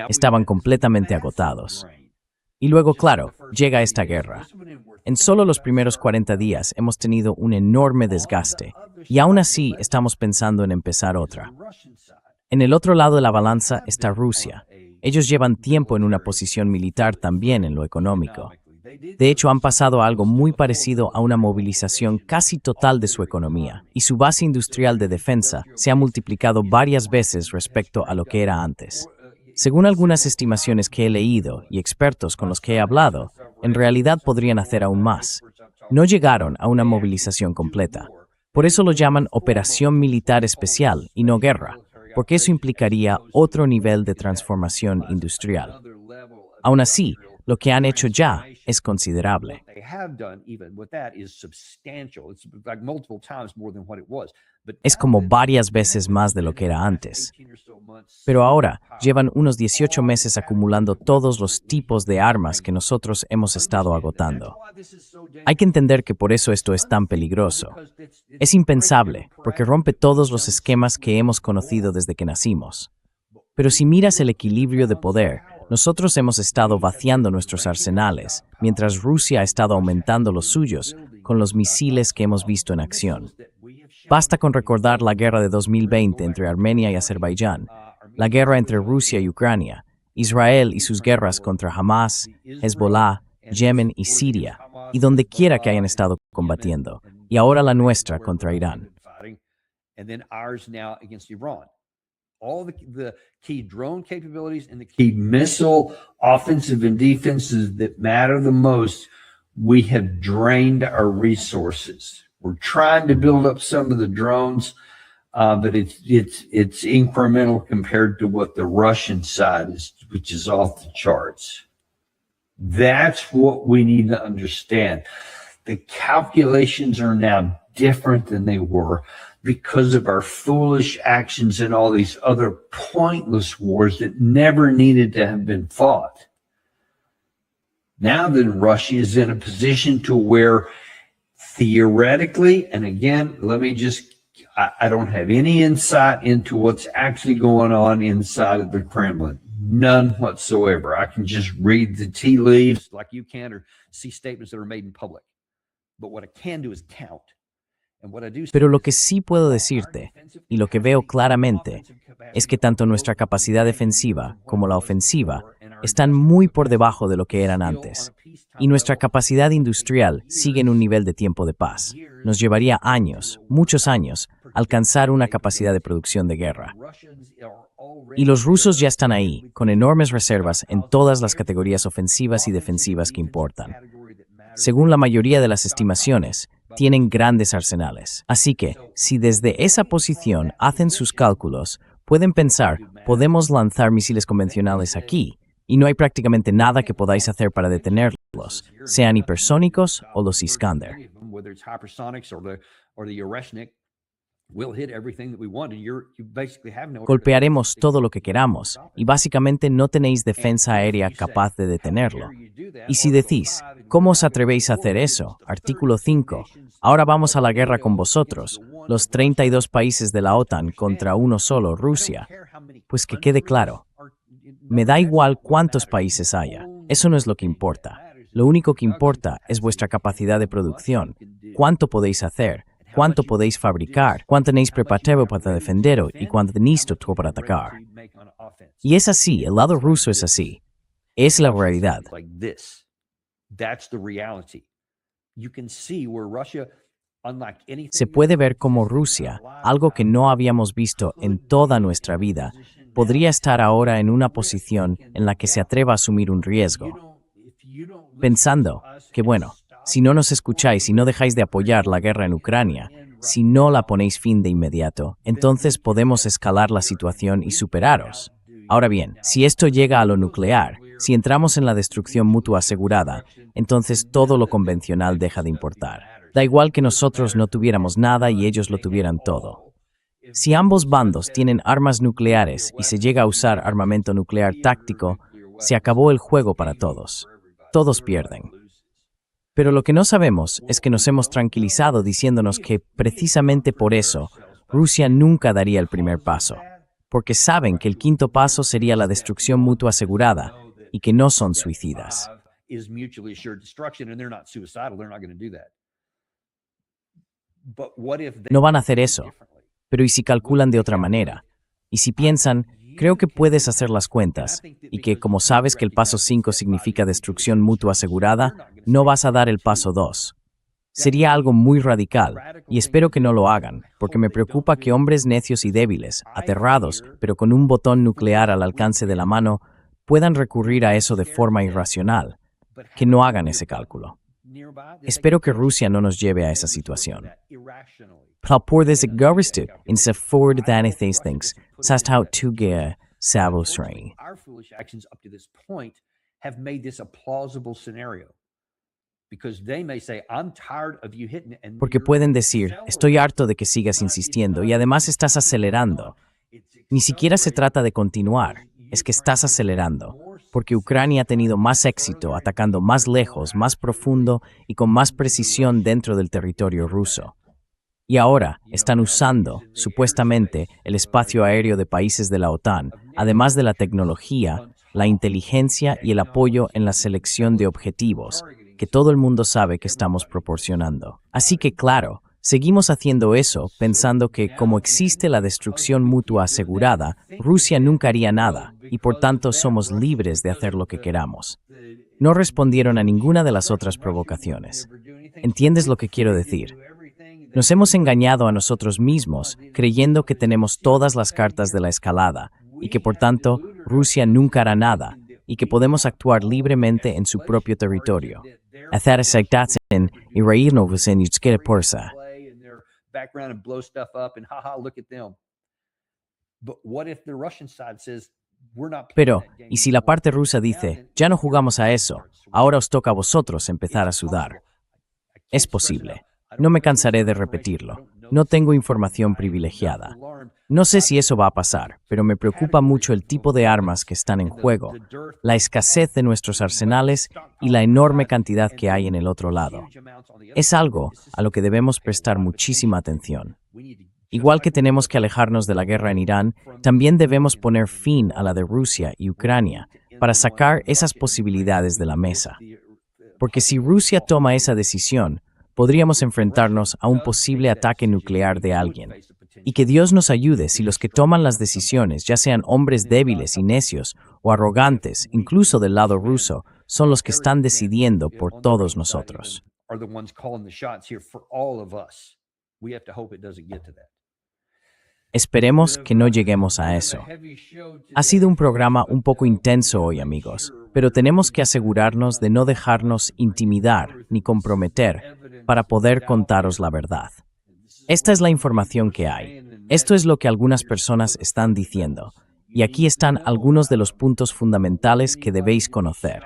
Estaban completamente agotados. Y luego, claro, llega esta guerra. En solo los primeros 40 días hemos tenido un enorme desgaste, y aún así estamos pensando en empezar otra. En el otro lado de la balanza está Rusia. Ellos llevan tiempo en una posición militar también en lo económico. De hecho, han pasado a algo muy parecido a una movilización casi total de su economía, y su base industrial de defensa se ha multiplicado varias veces respecto a lo que era antes. Según algunas estimaciones que he leído y expertos con los que he hablado, en realidad podrían hacer aún más. No llegaron a una movilización completa. Por eso lo llaman operación militar especial y no guerra, porque eso implicaría otro nivel de transformación industrial. Aún así, lo que han hecho ya es considerable. Es como varias veces más de lo que era antes. Pero ahora llevan unos 18 meses acumulando todos los tipos de armas que nosotros hemos estado agotando. Hay que entender que por eso esto es tan peligroso. Es impensable, porque rompe todos los esquemas que hemos conocido desde que nacimos. Pero si miras el equilibrio de poder, nosotros hemos estado vaciando nuestros arsenales, mientras Rusia ha estado aumentando los suyos con los misiles que hemos visto en acción. Basta con recordar la guerra de 2020 entre Armenia y Azerbaiyán, la guerra entre Rusia y Ucrania, Israel y sus guerras contra Hamas, Hezbollah, Yemen y Siria, y donde quiera que hayan estado combatiendo, y ahora la nuestra contra Irán. And then ours now against Iran. All the key drone capabilities and the key missile offensive and defenses that matter the most, we have drained our resources. We're trying to build up some of the drones, but it's incremental compared to what the Russian side is, which is off the charts. That's what we need to understand. The calculations are now different than they were because of our foolish actions in all these other pointless wars that never needed to have been fought. Now then, Russia is in a position to where theoretically, and again, I don't have any insight into what's actually going on inside of the Kremlin. None whatsoever. I can just read the tea leaves like you can or see statements that are made in public. But what I can do is count. Pero lo que sí puedo decirte, y lo que veo claramente, es que tanto nuestra capacidad defensiva como la ofensiva están muy por debajo de lo que eran antes. Y nuestra capacidad industrial sigue en un nivel de tiempo de paz. Nos llevaría años, muchos años, alcanzar una capacidad de producción de guerra. Y los rusos ya están ahí, con enormes reservas en todas las categorías ofensivas y defensivas que importan. Según la mayoría de las estimaciones, tienen grandes arsenales. Así que, si desde esa posición hacen sus cálculos, pueden pensar, podemos lanzar misiles convencionales aquí, y no hay prácticamente nada que podáis hacer para detenerlos, sean hipersónicos o los Iskander. Golpearemos todo lo que queramos, y básicamente no tenéis defensa aérea capaz de detenerlo. Y si decís, ¿cómo os atrevéis a hacer eso? Artículo 5. Ahora vamos a la guerra con vosotros, los 32 países de la OTAN contra uno solo, Rusia. Pues que quede claro. Me da igual cuántos países haya. Eso no es lo que importa. Lo único que importa es vuestra capacidad de producción. ¿Cuánto podéis hacer? ¿Cuánto podéis fabricar? ¿Cuánto tenéis preparado para defenderos? ¿Y cuánto tenéis todo para atacar? Y es así, el lado ruso es así. Es la realidad. Se puede ver cómo Rusia, algo que no habíamos visto en toda nuestra vida, podría estar ahora en una posición en la que se atreva a asumir un riesgo. Pensando que, bueno, si no nos escucháis y no dejáis de apoyar la guerra en Ucrania, si no la ponéis fin de inmediato, entonces podemos escalar la situación y superaros. Ahora bien, si esto llega a lo nuclear, si entramos en la destrucción mutua asegurada, entonces todo lo convencional deja de importar. Da igual que nosotros no tuviéramos nada y ellos lo tuvieran todo. Si ambos bandos tienen armas nucleares y se llega a usar armamento nuclear táctico, se acabó el juego para todos. Todos pierden. Pero lo que no sabemos es que nos hemos tranquilizado diciéndonos que, precisamente por eso, Rusia nunca daría el primer paso, porque saben que el quinto paso sería la destrucción mutua asegurada y que no son suicidas. No van a hacer eso, pero ¿y si calculan de otra manera? Y si piensan, creo que puedes hacer las cuentas, y que como sabes que el paso 5 significa destrucción mutua asegurada, no vas a dar el paso 2. Sería algo muy radical, y espero que no lo hagan, porque me preocupa que hombres necios y débiles, aterrados, pero con un botón nuclear al alcance de la mano, puedan recurrir a eso de forma irracional, que no hagan ese cálculo. Espero que Rusia no nos lleve a esa situación. Por desgracia, en se for than these things, sast how to get savos rain. Our foolish actions up to this point have made this a plausible scenario. Because they may say, I'm tired of you hitting it. Porque pueden decir, estoy harto de que sigas insistiendo y además estás acelerando. Ni siquiera se trata de continuar, es que estás acelerando. Porque Ucrania ha tenido más éxito atacando más lejos, más profundo y con más precisión dentro del territorio ruso. Y ahora están usando, supuestamente, el espacio aéreo de países de la OTAN, además de la tecnología, la inteligencia y el apoyo en la selección de objetivos, que todo el mundo sabe que estamos proporcionando. Así que, claro, seguimos haciendo eso pensando que, como existe la destrucción mutua asegurada, Rusia nunca haría nada, y por tanto somos libres de hacer lo que queramos. No respondieron a ninguna de las otras provocaciones. ¿Entiendes lo que quiero decir? Nos hemos engañado a nosotros mismos creyendo que tenemos todas las cartas de la escalada y que por tanto Rusia nunca hará nada y que podemos actuar libremente en su propio territorio. Hacer exactación y reírnos en izquierda porsa. Pero, ¿y si la parte rusa dice, ya no jugamos a eso, ahora os toca a vosotros empezar a sudar? Es posible. No me cansaré de repetirlo. No tengo información privilegiada. No sé si eso va a pasar, pero me preocupa mucho el tipo de armas que están en juego, la escasez de nuestros arsenales y la enorme cantidad que hay en el otro lado. Es algo a lo que debemos prestar muchísima atención. Igual que tenemos que alejarnos de la guerra en Irán, también debemos poner fin a la de Rusia y Ucrania para sacar esas posibilidades de la mesa. Porque si Rusia toma esa decisión, podríamos enfrentarnos a un posible ataque nuclear de alguien. Y que Dios nos ayude si los que toman las decisiones, ya sean hombres débiles y necios o arrogantes, incluso del lado ruso, son los que están decidiendo por todos nosotros. Esperemos que no lleguemos a eso. Ha sido un programa un poco intenso hoy, amigos, pero tenemos que asegurarnos de no dejarnos intimidar ni comprometer para poder contaros la verdad. Esta es la información que hay. Esto es lo que algunas personas están diciendo. Y aquí están algunos de los puntos fundamentales que debéis conocer.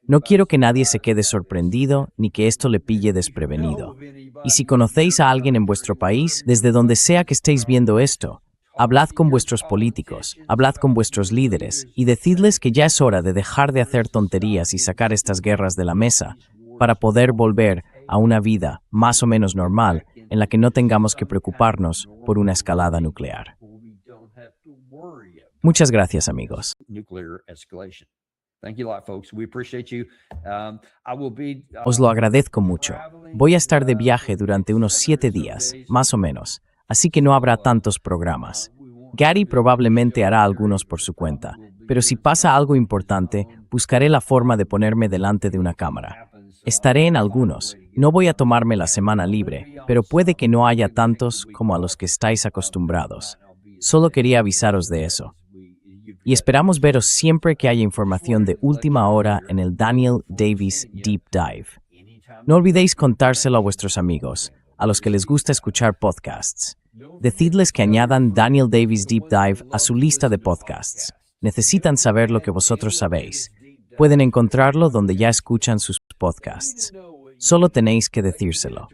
No quiero que nadie se quede sorprendido ni que esto le pille desprevenido. Y si conocéis a alguien en vuestro país, desde donde sea que estéis viendo esto, hablad con vuestros políticos, hablad con vuestros líderes y decidles que ya es hora de dejar de hacer tonterías y sacar estas guerras de la mesa para poder volver a una vida más o menos normal en la que no tengamos que preocuparnos por una escalada nuclear. Muchas gracias, amigos. Os lo agradezco mucho. Voy a estar de viaje durante unos 7 días, más o menos, así que no habrá tantos programas. Gary probablemente hará algunos por su cuenta, pero si pasa algo importante, buscaré la forma de ponerme delante de una cámara. Estaré en algunos. No voy a tomarme la semana libre, pero puede que no haya tantos como a los que estáis acostumbrados. Solo quería avisaros de eso. Y esperamos veros siempre que haya información de última hora en el Daniel Davis Deep Dive. No olvidéis contárselo a vuestros amigos, a los que les gusta escuchar podcasts. Decidles que añadan Daniel Davis Deep Dive a su lista de podcasts. Necesitan saber lo que vosotros sabéis. Pueden encontrarlo donde ya escuchan sus podcasts. Solo tenéis que decírselo.